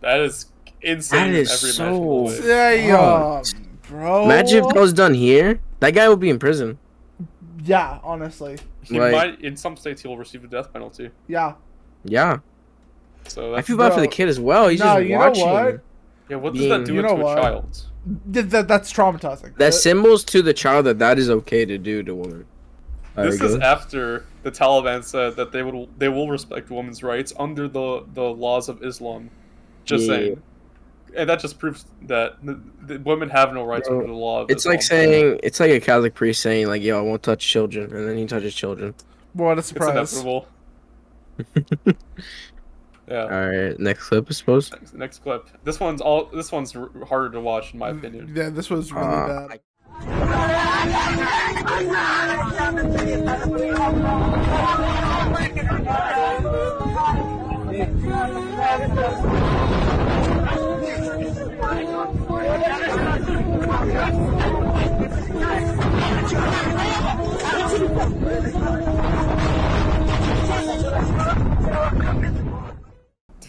that is insane. That is in every so imaginable way. Damn, bro. Imagine if that was done here. That guy would be in prison. Yeah, honestly. He Like- might, in some states, he will receive the death penalty. Yeah. Yeah. So I that's, feel bad for Bro. the kid as well. He's No, just you know watching. what? yeah. What does that do You to know a what? child? That's traumatizing. That symbols to the child that is okay to do to women. This is after the Taliban said that they will respect women's rights under the laws of Islam. Just Yeah. saying. And that just proves that the women have no rights Bro, under the law of It's Islam. like saying, it's like a Catholic priest saying, like, yo, I won't touch children, and then he touches children. What a It's surprise. inevitable. Yeah. All right, next clip, I suppose. Next clip. This one's harder to watch in my opinion. Yeah, this was really bad.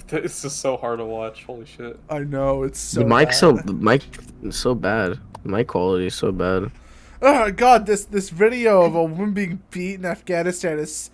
This is so hard to watch. Holy shit. I know, it's so The mic bad. so bad. The mic quality is so bad. Oh god, this video of a woman being beat in Afghanistan is,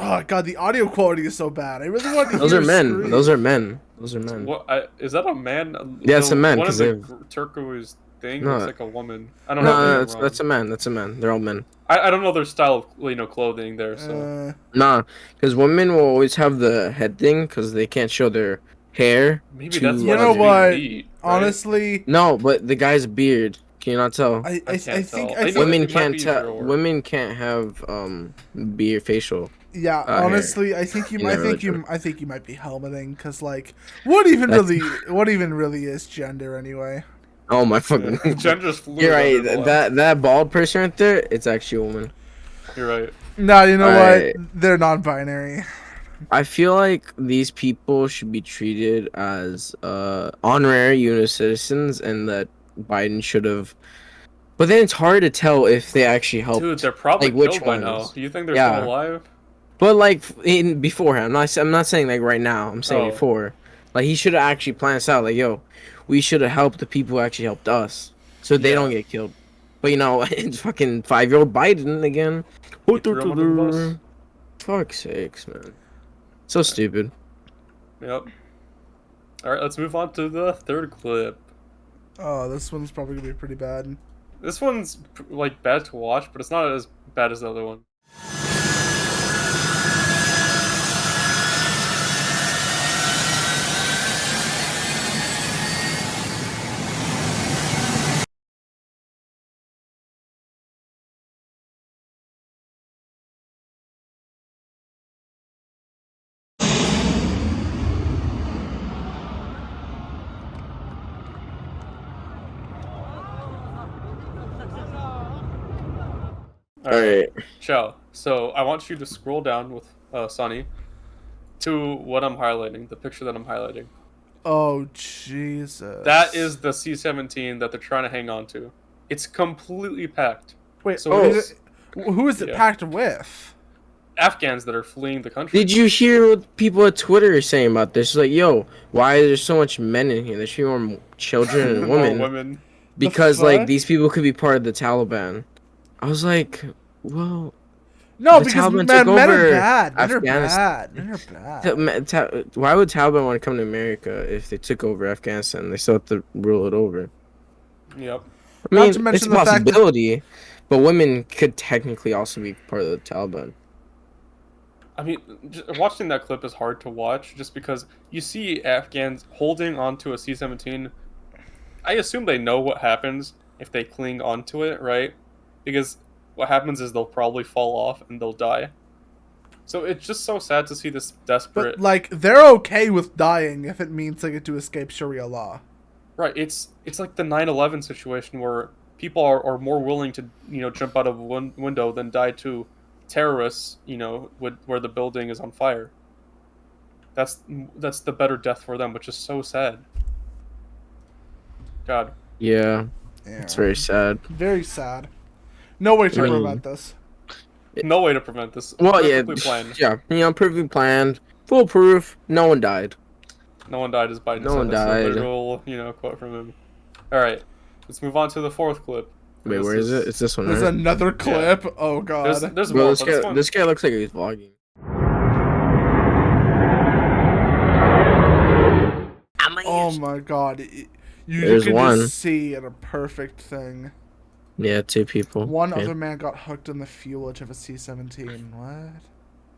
oh god, the audio quality is so bad. I really want to Those hear are men. scream. Those are men. Those are men. What? Is that a man? Yeah, it's a man, One of 'cause the they've- turquoise thing No. looks like a woman. I don't know. No, if that's a man. That's a man. They're all men. I don't know their style of clothing there. So Nah, because women will always have the head thing because they can't show their hair. maybe to- that's You why know she's being what? beat, right? Honestly, No, but the guy's beard. Can you not tell? I can't think tell. I think Women It might can't be tell. your- Women can't have beard facial. yeah. hair. Honestly, I think you You I never think really you I think you might be helmeting because like what even really is gender anyway? Oh my fucking. Gender's fluid. You're right. under the law. That bald person right there, it's actually a woman. You're right. No, you know Alright. what? They're non-binary. I feel like these people should be treated as honorary U.S. citizens, and that Biden should have. But then it's hard to tell if they actually helped. Dude, they're probably like, which killed by now. ones? You think they're Yeah. still alive? But like in beforehand, I'm not saying like right now. I'm saying Oh. before. Like he should have actually planned this out. Like yo, we should have helped the people who actually helped us, so they Yeah. don't get killed. But you know, it's fucking 5-year-old Biden again. He threw him under the bus. Fuck's sakes, man. So stupid. Yep. All right, let's move on to the third clip. Oh, this one's probably gonna be pretty bad. This one's like bad to watch, but it's not as bad as the other one. All right. Ciao. So I want you to scroll down with Sonny to what I'm highlighting, the picture that I'm highlighting. Oh Jesus. That is the C-17 that they're trying to hang on to. It's completely packed. Wait. So So it's- who is it Yeah. packed with? Afghans that are fleeing the country. Did you hear what people at Twitter are saying about this? Like, yo, why is there so much men in here? There's fewer more children and More women. women. Because fuck? like these people could be part of the Taliban. I was like, well, No, The because Taliban men took are over bad. Men are Afghanistan. bad. Men are bad. why would Taliban want to come to America if they took over Afghanistan? They still have to rule it over. Yep. I Not mean, to mention it's a the fact that- possibility, but women could technically also be part of the Taliban. I mean, watching that clip is hard to watch just because you see Afghans holding onto a C-17. I assume they know what happens if they cling onto it, right? Because what happens is they'll probably fall off and they'll die. So it's just so sad to see this desperate. But like they're okay with dying if it means they get to escape Sharia law. Right, it's like the 9/11 situation where people are more willing to jump out of one window than die to terrorists where the building is on fire. That's the better death for them, which is so sad. God. Yeah, Yeah. it's very sad. Very sad. No way to I mean- prevent this. No way to prevent this. Well, Perfectly yeah, planned. yeah, perfectly planned, foolproof. No one died. No one died as Biden No said. one That's died. a literal, quote from him. All right, let's move on to the fourth clip. Wait, This where is it? It's this one, There's right? another clip. Oh god. There's Bro, more, this but this guy, one, this guy looks like he's vlogging. Oh my god. You There's can one. just see it a perfect thing. Yeah, 2 people. One Okay. other man got hooked in the fuelage of a C-17. What?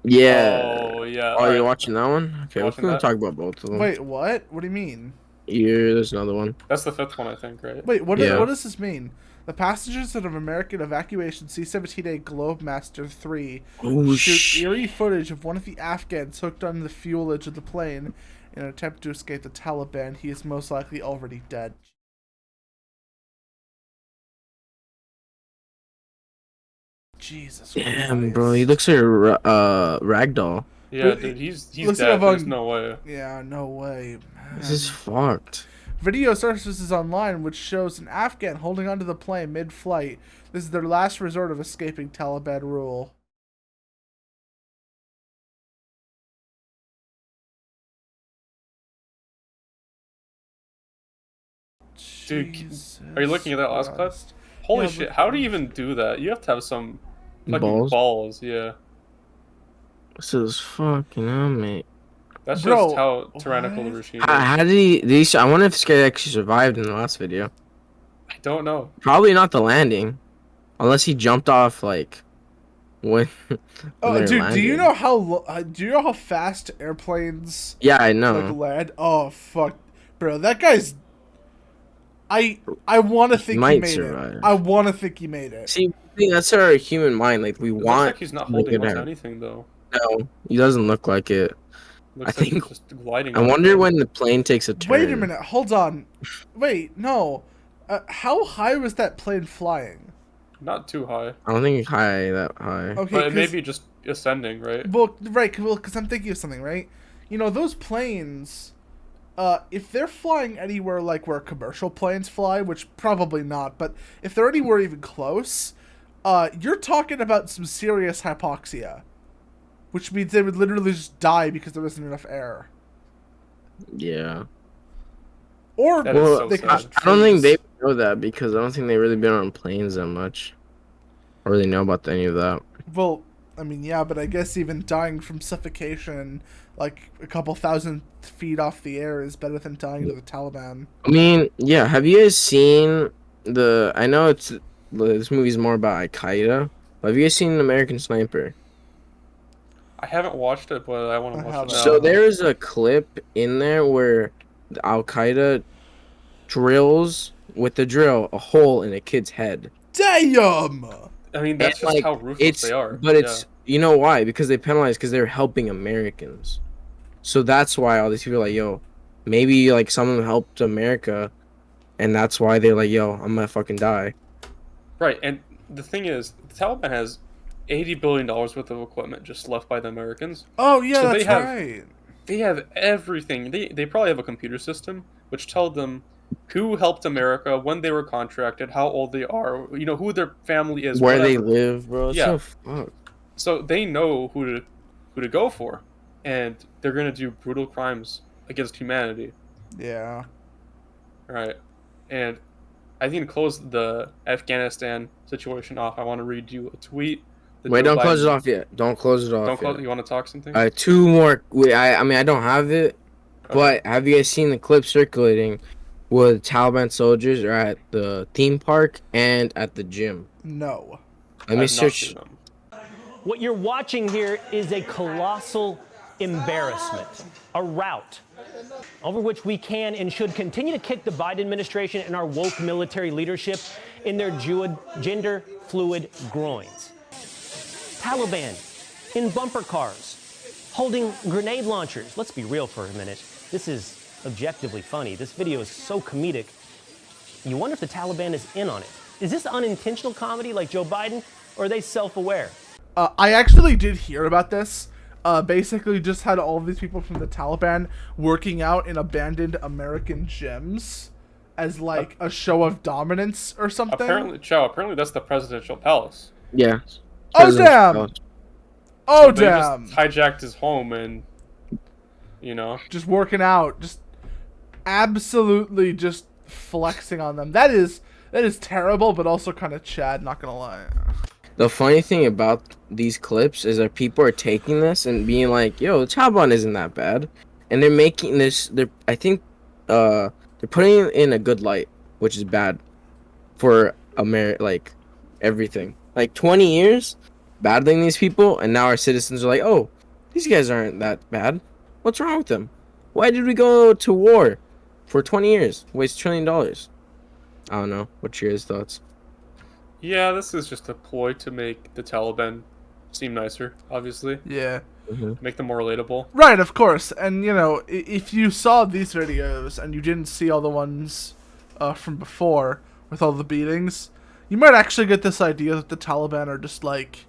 Yeah. Oh yeah. Oh, alright. you're watching that one? Okay, we're Watching gonna that. talk about both of them. Wait, what? What do you mean? Yeah, there's another one. That's the 5th one, I think, right? Wait, what Yeah. does this mean? The passengers of American evacuation C-17A Globemaster 3 Oh, shoot eerie footage of one of the Afghans hooked on the fuel edge of the plane in an attempt to escape the Taliban. He is most likely already dead. Jesus Damn, Christ. bro, he looks like a ragdoll. Yeah, But dude, he's looks dead. like There's no way. Yeah, no way, man. This is fucked. Video surfaces online which shows an Afghan holding onto the plane mid-flight. This is their last resort of escaping Taliban rule. Dude, Jesus are you looking at that last clip? Christ. Holy Yeah, shit, but- how do you even do that? You have to have some fucking balls, yeah. This is fucking hell, mate. That's Bro, just how tyrannical the what? regime is. How did he? I wonder if this guy actually survived in the last video. I don't know. Probably not the landing, unless he jumped off like when. Oh, they were dude, do you landing. know how fast airplanes Yeah, I know. like land? Oh fuck, bro, that guy's. I want to think he Might made survive. it. I want to think he made it. See, I think that's our human mind. Like we It looks want. like he's not to holding get on to out. anything, though. No, he doesn't look like it. Looks I like think- he's just gliding. I on wonder it. when the plane takes a turn. Wait a minute, hold on. Wait, no. How high was that plane flying? Not too high. I don't think that high. Okay, But it may 'cause- be just ascending, right? well, because I'm thinking of something, right? You know, those planes, if they're flying anywhere like where commercial planes fly, which probably not, but if they're anywhere even close, you're talking about some serious hypoxia, which means they would literally just die because there isn't enough air. Yeah. Or That is Well, so they sad. could I don't think they freeze. know that because I don't think they've really been on planes that much, or really know about any of that. Well, I mean, yeah, but I guess even dying from suffocation, like a couple thousand feet off the air, is better than dying to the Taliban. I mean, yeah. Have you guys seen the? I know this movie's more about Al Qaeda. But have you guys seen American Sniper? I haven't watched it, but I want I to watch haven't. it now. So there is a clip in there where Al Qaeda drills with the drill a hole in a kid's head. Damn! I mean, that's And, just like, how ruthless It's they are. but it's you know why? Because they penalize because they're helping Americans. So that's why all these people are like, yo, maybe like some of them helped America, and that's why they're like, yo, I'm gonna fucking die. Right, and the thing is, the Taliban has $80 billion worth of equipment just left by the Americans. Oh, yeah, So they that's have- right. They have everything. They probably have a computer system which tell them who helped America, when they were contracted, how old they are, you know, who their family is, Where they whatever. live, bro. It's Yeah. so fucked. So they know who to go for, and they're gonna do brutal crimes against humanity. Yeah. Right, and I think to close the Afghanistan situation off, I want to read you a tweet. that Wait, Joe don't close Biden- it off yet. Don't close it off Don't close. yet. You want to talk something? Two more. Wait, I mean, I don't have it, Okay. but have you guys seen the clip circulating where the Taliban soldiers are at the theme park and at the gym? No. Let me I've not search. seen them. What you're watching here is a colossal embarrassment, a rout over which we can and should continue to kick the Biden administration and our woke military leadership in their gender fluid groins. Taliban in bumper cars, holding grenade launchers. Let's be real for a minute. This is objectively funny. This video is so comedic. You wonder if the Taliban is in on it. Is this unintentional comedy like Joe Biden, or are they self-aware? I actually did hear about this. Basically just had all of these people from the Taliban working out in abandoned American gyms as like a show of dominance or something. Apparently that's the presidential palace. Yeah. Oh, President's damn! palace. Oh, They damn. just hijacked his home and, you know. Just working out. Just absolutely just flexing on them. That is terrible, but also kind of Chad, not gonna lie. The funny thing about these clips is that people are taking this and being like, "Yo, the Taliban isn't that bad," and they're making this. I think, they're putting it in a good light, which is bad for like everything. Like 20 years battling these people, and now our citizens are like, "Oh, these guys aren't that bad. What's wrong with them? Why did we go to war? for 20 years. Waste $1 trillion. I don't know. What's your thoughts? Yeah, this is just a ploy to make the Taliban seem nicer, obviously. Yeah. Make them more relatable. Right, of course. And, you know, if you saw these videos and you didn't see all the ones from before with all the beatings, you might actually get this idea that the Taliban are just, like,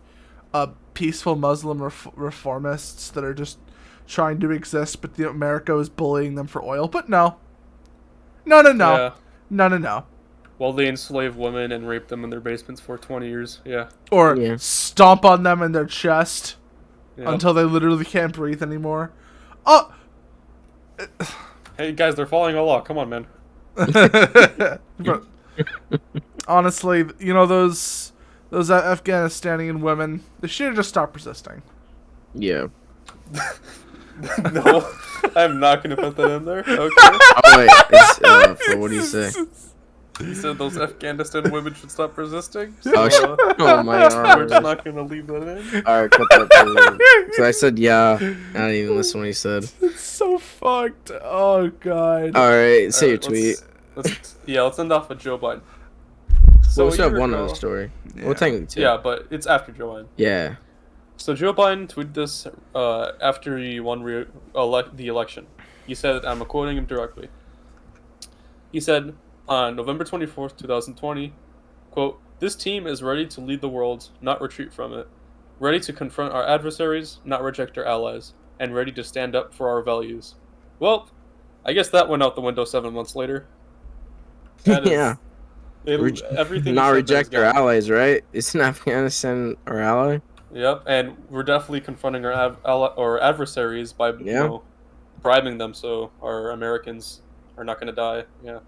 peaceful Muslim reformists that are just trying to exist, but America is bullying them for oil. But no. No. Yeah. No. While they enslave women and rape them in their basements for 20 years. Yeah. Or stomp on them in their chest until they literally can't breathe anymore. Oh! Hey, guys, they're following a law. Come on, man. Honestly, you know, those Afghanistani women, they should have just stopped resisting. Yeah. No, I'm not going to put that in there. Okay. Oh, wait. What do you say? You said those Afghanistan women should stop resisting? Oh my god. We're just not going to leave that in. Alright, cut that. So I said yeah. I didn't even listen to what he said. It's so fucked. Oh, God. Alright, say your tweet. Let's end off with Joe Biden. So we still have one other story. Yeah. Well, technically two. Yeah, but it's after Joe Biden. Yeah. So Joe Biden tweeted this after he won the election. He said, I'm quoting him directly. He said, on November 24th, 2020, quote, "This team is ready to lead the world, not retreat from it. Ready to confront our adversaries, not reject our allies. And ready to stand up for our values." Well, I guess that went out the window 7 months later. Yeah. Everything not reject our allies, right? Isn't Afghanistan our ally? Yep, and we're definitely confronting our adversaries by you know, bribing them so our Americans are not going to die. Yeah.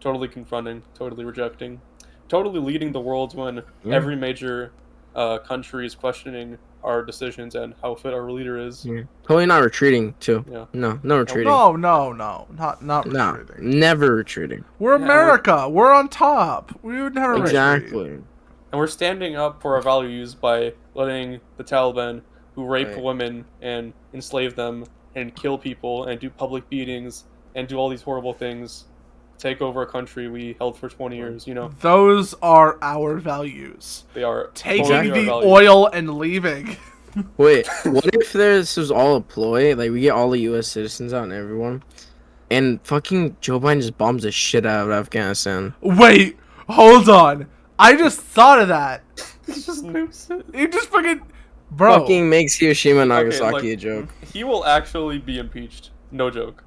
Totally confronting, totally rejecting, totally leading the world when every major country is questioning our decisions and how fit our leader is. Yeah. Totally not retreating, too. Yeah. No retreating. No. Not retreating. Never retreating. We're America. We're on top. We would never Exactly. retreat. And we're standing up for our values by letting the Taliban, who rape women and enslave them and kill people and do public beatings and do all these horrible things, take over a country we held for 20 years, you know. Those are our values. They are taking totally the our values. oil and leaving. Wait, what if this was all a ploy? Like, we get all the U.S. citizens out and everyone, and fucking Joe Biden just bombs the shit out of Afghanistan. Wait, hold on. I just thought of that. He just nukes it. He just bro. Fucking makes Hiroshima and Nagasaki a joke. He will actually be impeached. No joke.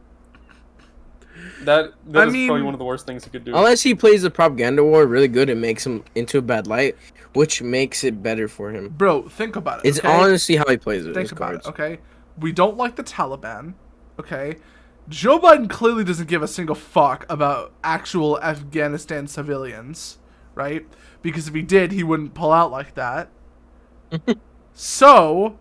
That is probably one of the worst things he could do. Unless he plays the propaganda war really good, it makes him into a bad light, which makes it better for him. Bro, think about it. It's honestly how he plays it. Think about it, okay? We don't like the Taliban, okay? Joe Biden clearly doesn't give a single fuck about actual Afghanistan civilians, right? Because if he did, he wouldn't pull out like that. So,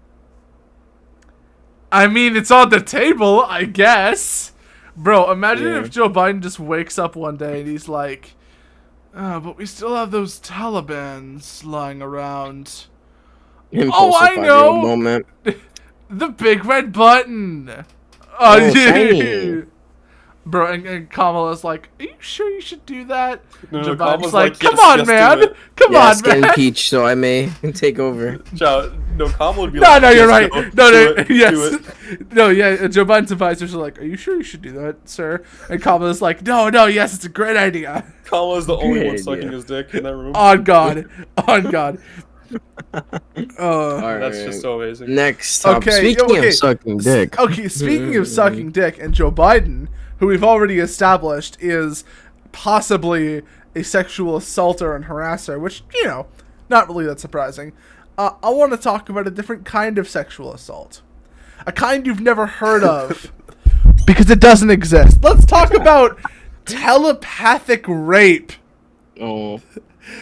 I mean, it's on the table, I guess. Bro, imagine if Joe Biden just wakes up one day and he's like, oh, but we still have those Talibans lying around. Oh, I know! Moment. The big red button! Oh, Bro, and Kamala's like, are you sure you should do that? No, Joe Biden's like, come yes, on, yes, man! Come on, get man! impeached so I may take over. No, Kamala would be No, like, no, you're yes, right. no, No, do yes. it. No, yeah, Joe Biden's advisors are like, are you sure you should do that, sir? And Kamala's like, no, yes, it's a great idea. Kamala's the only one idea. sucking his dick in that room. On God. That's just so amazing. Next topic. Speaking of sucking dick. Okay, speaking of sucking dick, and Joe Biden, who we've already established is possibly a sexual assaulter and harasser, which, you know, not really that surprising. I want to talk about a different kind of sexual assault. A kind you've never heard of. Because it doesn't exist. Let's talk about telepathic rape. Oh,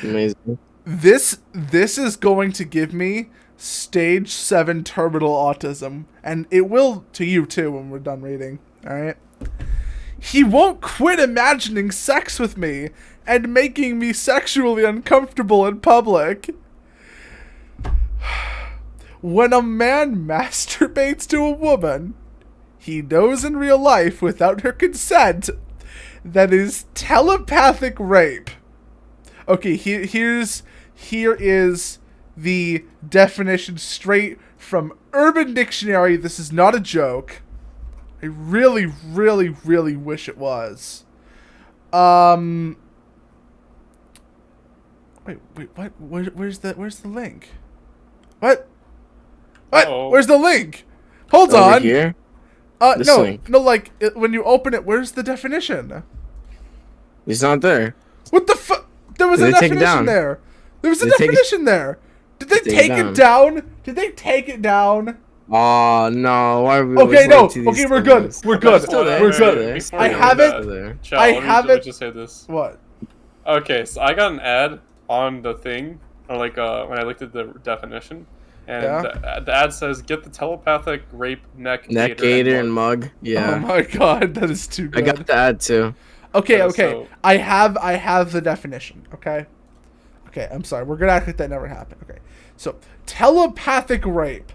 amazing. This is going to give me stage 7 terminal autism. And it will to you too when we're done reading. Alright? He won't quit imagining sex with me and making me sexually uncomfortable in public. When a man masturbates to a woman he knows in real life without her consent, that is telepathic rape. Okay, here is the definition straight from Urban Dictionary. This is not a joke. I really, really, really wish it was. Wait, what? Where's the link? What? Uh-oh. Where's the link? Hold Over on. here? No, like, when you open it, where's the definition? It's not there. What the fuck? There was a definition there. There was a definition there. Did they take it down? Did they take it down? Oh, no. Why are we Okay, no. to these Okay, we're good. things? We're good. Still there. We're Still good. there. Before I you have do it. Still there. Chad, I let me have it. just say this. What? Okay, so I got an ad on the thing, or like when I looked at the definition, and the ad says, "Get the telepathic rape neck gator and mug." Yeah. Oh my god, that is too good. I got the ad too. Okay, Yeah, okay. so- I have the definition, okay? Okay, I'm sorry. We're gonna act like that never happened. Okay. So, telepathic rape.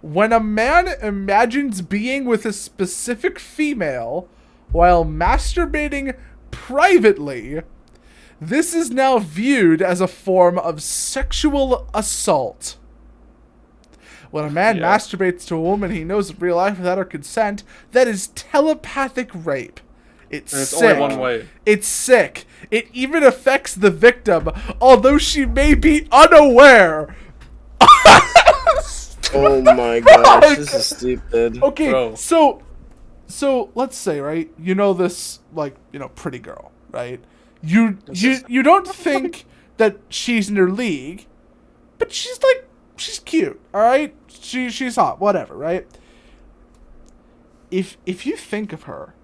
When a man imagines being with a specific female while masturbating privately, this is now viewed as a form of sexual assault. When a man masturbates to a woman he knows in real life without her consent, that is telepathic rape. It's sick. Only one way. It's sick. It even affects the victim, although she may be unaware. Oh my gosh, this is stupid. Okay, Bro. so let's say, right? You know this, like, pretty girl, right? You don't think that she's in her league, but she's cute, all right? She's hot, whatever, right? If you think of her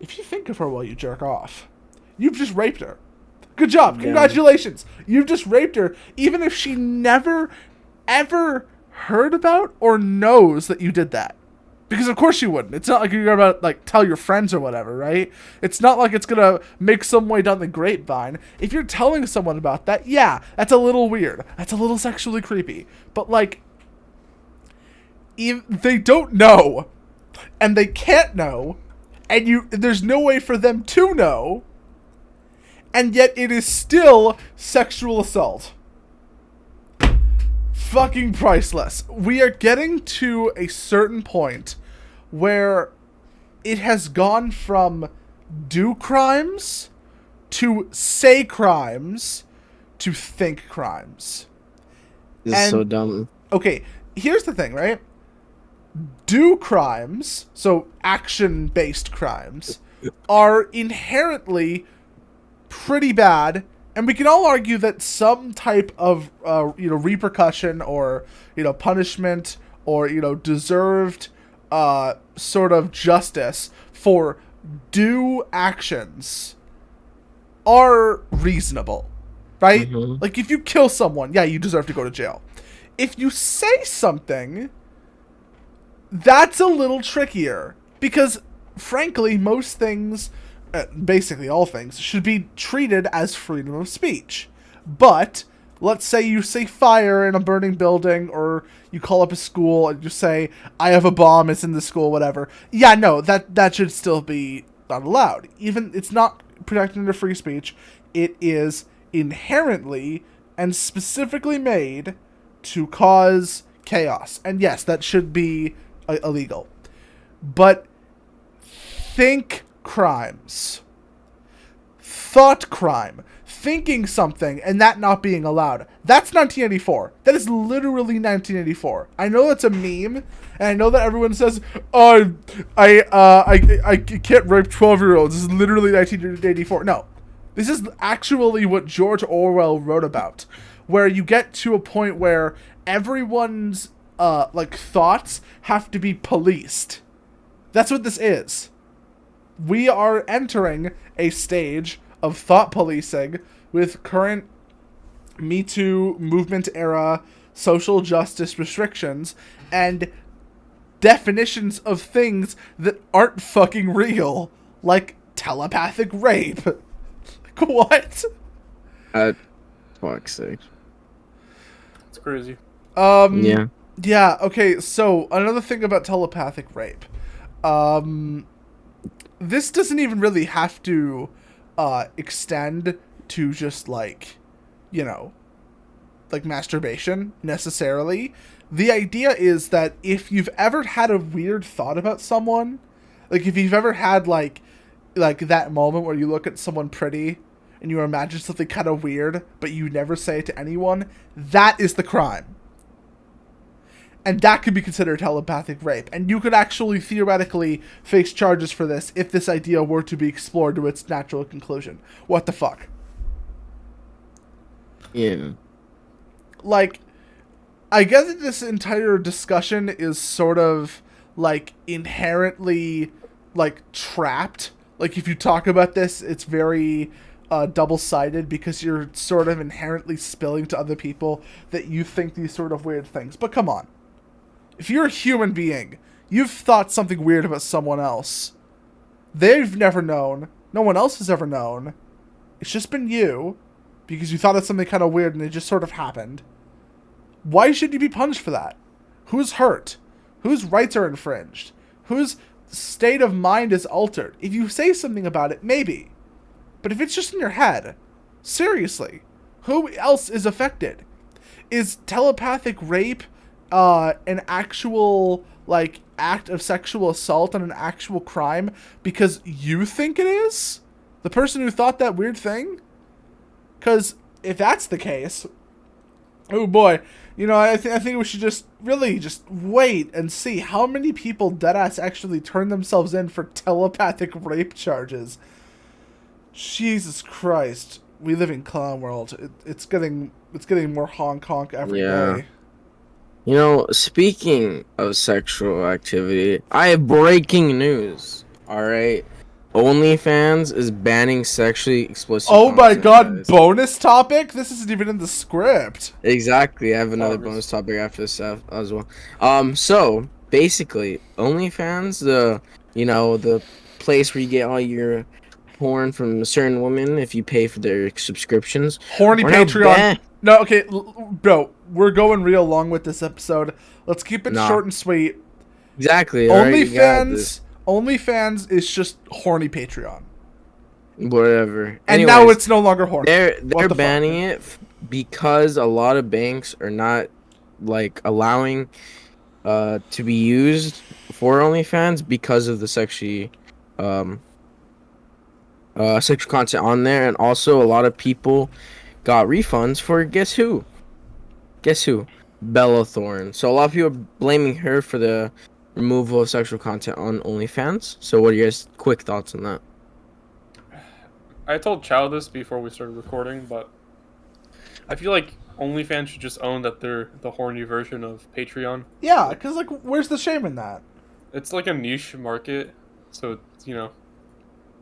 while you jerk off, you've just raped her. Good job. Congratulations. You've just raped her, even if she never, ever heard about or knows that you did that. Because of course she wouldn't. It's not like you're about to, tell your friends or whatever, right? It's not like it's gonna make some way down the grapevine. If you're telling someone about that, yeah, that's a little weird. That's a little sexually creepy. But, if they don't know, and they can't know, and there's no way for them to know, and yet it is still sexual assault. Fucking priceless. We are getting to a certain point where it has gone from do crimes to say crimes to think crimes. This is so dumb. Okay, here's the thing, right? Do crimes, so action-based crimes, are inherently pretty bad, and we can all argue that some type of repercussion or punishment or deserved sort of justice for do actions are reasonable, right? Mm-hmm. Like, if you kill someone, yeah, you deserve to go to jail. If you say something, that's a little trickier, because frankly most things, basically all things, should be treated as freedom of speech. But let's say you say fire in a burning building, or you call up a school and you say, I have a bomb, it's in the school, whatever. Yeah, no, that should still be not allowed. Even, it's not protected under free speech. It is inherently and specifically made to cause chaos. And yes, that should be illegal. But think crimes. Thought crime. Thinking something and that not being allowed. That's 1984. That is literally 1984. I know that's a meme, and I know that everyone says, "Oh, I can't rape 12-year-olds." This is literally 1984. No, this is actually what George Orwell wrote about, where you get to a point where everyone's thoughts have to be policed. That's what this is. We are entering a stage of thought policing with current Me Too movement era social justice restrictions and definitions of things that aren't fucking real, like telepathic rape. What? Fuck's sake. It's crazy. Yeah. Yeah, okay, so another thing about telepathic rape. this doesn't even really have to extend to just like, you know, like masturbation necessarily. The idea is that if you've ever had a weird thought about someone, like if you've ever had like that moment where you look at someone pretty and you imagine something kind of weird, but you never say it to anyone, that is the crime. And that could be considered telepathic rape. And you could actually theoretically face charges for this if this idea were to be explored to its natural conclusion. What the fuck? Yeah. Like, I guess that this entire discussion is sort of, like, inherently, like, trapped. Like, if you talk about this, it's very double-sided because you're sort of inherently spilling to other people that you think these sort of weird things. But come on. If you're a human being, you've thought something weird about someone else. They've never known. No one else has ever known. It's just been you because you thought of something kind of weird and it just sort of happened. Why should you be punished for that? Who's hurt? Whose rights are infringed? Whose state of mind is altered? If you say something about it, maybe. But if it's just in your head, seriously, who else is affected? Is telepathic rape an actual, like, act of sexual assault and an actual crime because you think it is? The person who thought that weird thing? Because if that's the case, oh boy, you know, I think we should just really just wait and see how many people deadass actually turn themselves in for telepathic rape charges. Jesus Christ, we live in clown world. It's getting more honk honk every day. You know, speaking of sexual activity, I have breaking news. All right, OnlyFans is banning sexually explicit. Oh my god, guys. bonus topic? This isn't even in the script. Exactly, I have another bonus topic after this as well. So basically, OnlyFans, the place where you get all your porn from certain women if you pay for their subscriptions. Horny Patreon. No, okay, bro, we're going real long with this episode. Let's keep it short and sweet. Exactly. OnlyFans is just horny Patreon. Whatever. And anyways, now it's no longer horny. They're banning it because a lot of banks are not like allowing to be used for OnlyFans because of the sexual content on there, and also a lot of people got refunds for guess who? Bella Thorne. So a lot of people are blaming her for the removal of sexual content on OnlyFans. So what are your guys' quick thoughts on that? I told Chow this before we started recording, but I feel like OnlyFans should just own that they're the horny version of Patreon. Yeah, because, like, where's the shame in that? It's like a niche market, so, you know,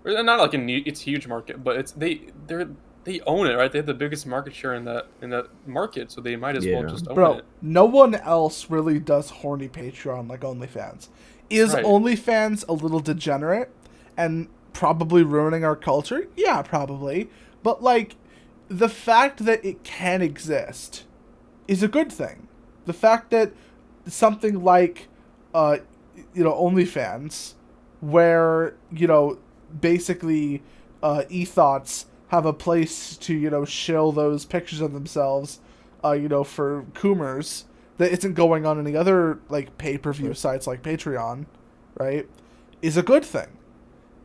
not like it's a huge market, but it's they own it, right? They have the biggest market share in that market, so they might as well just own it. No one else really does horny Patreon like OnlyFans. Is OnlyFans a little degenerate and probably ruining our culture? Yeah, probably. But, like, the fact that it can exist is a good thing. The fact that something like, OnlyFans, where, basically e-thoughts have a place to, shill those pictures of themselves, for coomers, that isn't going on any other, like, pay-per-view sites like Patreon, right, is a good thing.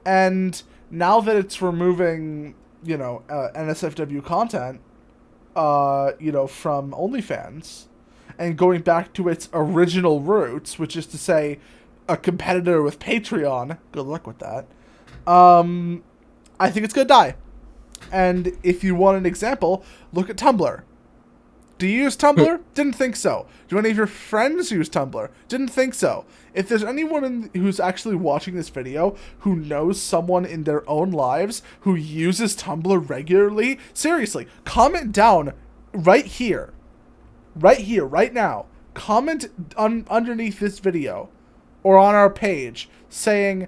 And now that it's removing, NSFW content, from OnlyFans, and going back to its original roots, which is to say a competitor with Patreon, good luck with that, I think it's gonna die. And if you want an example, look at Tumblr. Do you use Tumblr? Didn't think so. Do any of your friends use Tumblr? Didn't think so. If there's anyone who's actually watching this video who knows someone in their own lives who uses Tumblr regularly, seriously, comment down right here, right now. Comment underneath this video or on our page saying,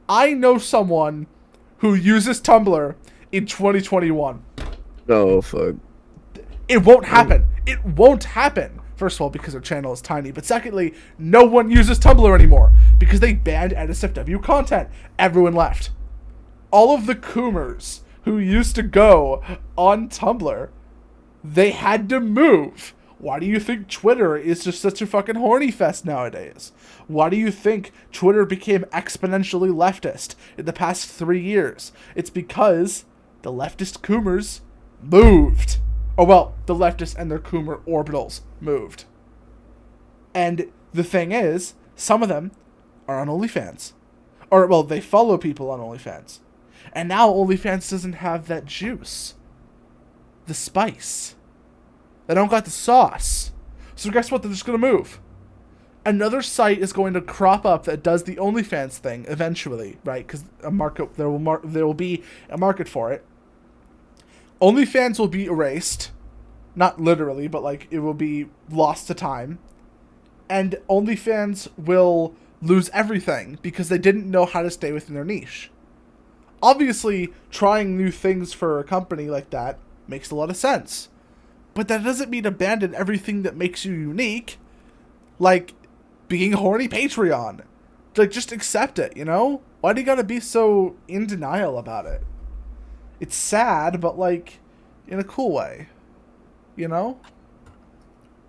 I know someone who uses Tumblr in 2021. Oh, fuck. It won't happen. It won't happen. First of all, because their channel is tiny. But secondly, no one uses Tumblr anymore because they banned NSFW content. Everyone left. All of the Coomers who used to go on Tumblr, they had to move. Why do you think Twitter is just such a fucking horny fest nowadays? Why do you think Twitter became exponentially leftist in the past 3 years? It's because the leftist Coomers moved. Oh, well, the leftists and their Coomer orbitals moved. And the thing is, some of them are on OnlyFans. Or, well, they follow people on OnlyFans. And now OnlyFans doesn't have that juice. The spice. They don't got the sauce. So guess what? They're just going to move. Another site is going to crop up that does the OnlyFans thing eventually, right? Because there will be a market for it. OnlyFans will be erased. Not literally, but like it will be lost to time. And OnlyFans will lose everything because they didn't know how to stay within their niche. Obviously, trying new things for a company like that makes a lot of sense. But that doesn't mean abandon everything that makes you unique. Like being a horny Patreon. Like, just accept it, you know? Why do you gotta be so in denial about it? It's sad, but like, in a cool way. You know?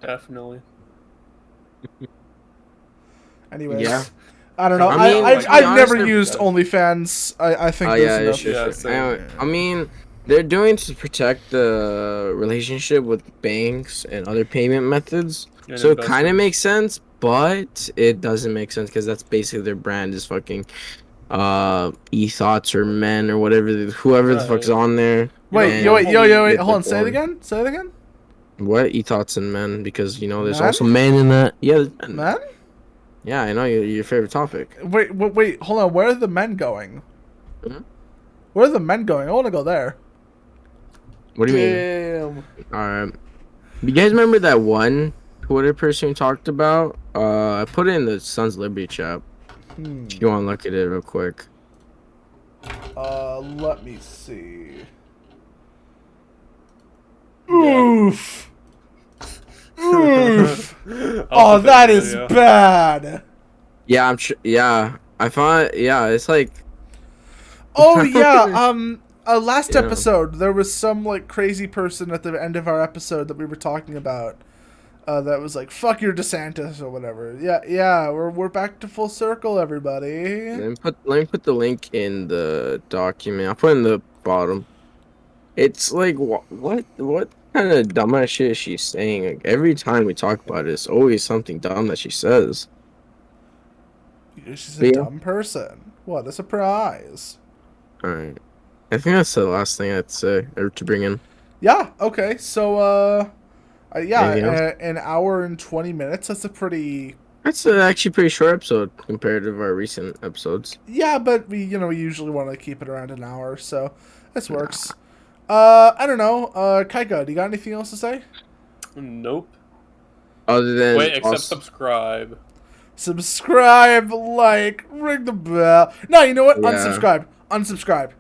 Definitely. Anyways. Yeah. I don't know. I've never used OnlyFans. I think that's enough. I mean, they're doing to protect the relationship with banks and other payment methods. And so it kind of makes sense, but it doesn't make sense because that's basically their brand is fucking e-thoughts or men or whatever, whoever the fuck's on there. Wait, wait, hold on, say it again? What? E-thoughts and men, because, you know, there's also men in that. Yeah. Men? Yeah, I know your favorite topic. Wait, hold on, where are the men going? Hmm? Where are the men going? I want to go there. What do you mean? Alright. You guys remember that one Twitter person we talked about? I put it in the Sons Liberty chat. If you want to look at it real quick. Let me see. Oof. Oof. Oh, that is bad. Yeah, I'm sure. Yeah, I found. Yeah, it's like. Oh yeah. Last episode there was some like crazy person at the end of our episode that we were talking about. That was like, fuck your DeSantis or whatever. Yeah, we're back to full circle, everybody. Let me put the link in the document. I'll put it in the bottom. It's like, what kind of dumbass shit is she saying? Like, every time we talk about it, it's always something dumb that she says. She's a dumb person. What a surprise. Alright. I think that's the last thing I'd say, or to bring in. Yeah, okay, so, an hour and 20 minutes. That's a pretty. That's actually a pretty short episode compared to our recent episodes. Yeah, but we usually want to keep it around an hour, so this works. I don't know. Kaika, do you got anything else to say? Nope. Other than except subscribe. Subscribe, like, ring the bell. No, you know what? Yeah. Unsubscribe.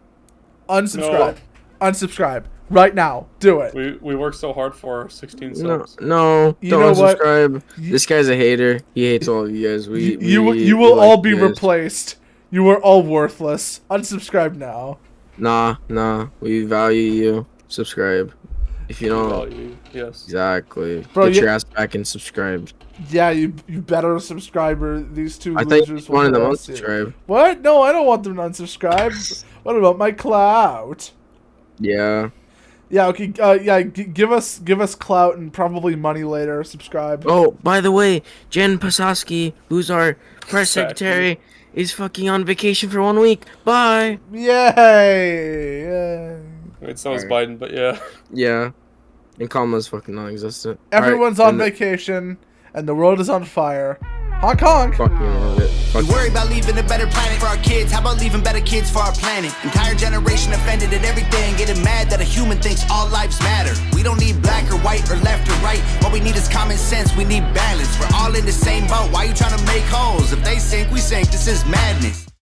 Unsubscribe. Right now, do it. We worked so hard for our 16 subs. No, don't unsubscribe. This guy's a hater. He hates all of you guys. You will all be replaced. You are all worthless. Unsubscribe now. Nah. We value you. Subscribe. If you don't, yes, exactly. Bro, get your ass back and subscribe. Yeah, you better subscriber. These two losers. I thought you wanted them to unsubscribe. What? No, I don't want them to unsubscribe. What about my clout? Yeah. Yeah. Okay. Give us clout and probably money later. Subscribe. Oh, by the way, Jen Pasowski, who's our press secretary, is fucking on vacation for 1 week. Bye. Yay. Wait, so is Biden, but yeah. Yeah. And Kamala's fucking non-existent. Everyone's on vacation, and the world is on fire. Hong Kong. Fucking love it. We worry about leaving a better planet for our kids. How about leaving better kids for our planet? Entire generation offended at everything, getting mad that a human thinks all lives matter. We don't need black or white or left or right. What we need is common sense. We need balance. We're all in the same boat. Why you trying to make holes? If they sink, we sink. This is madness.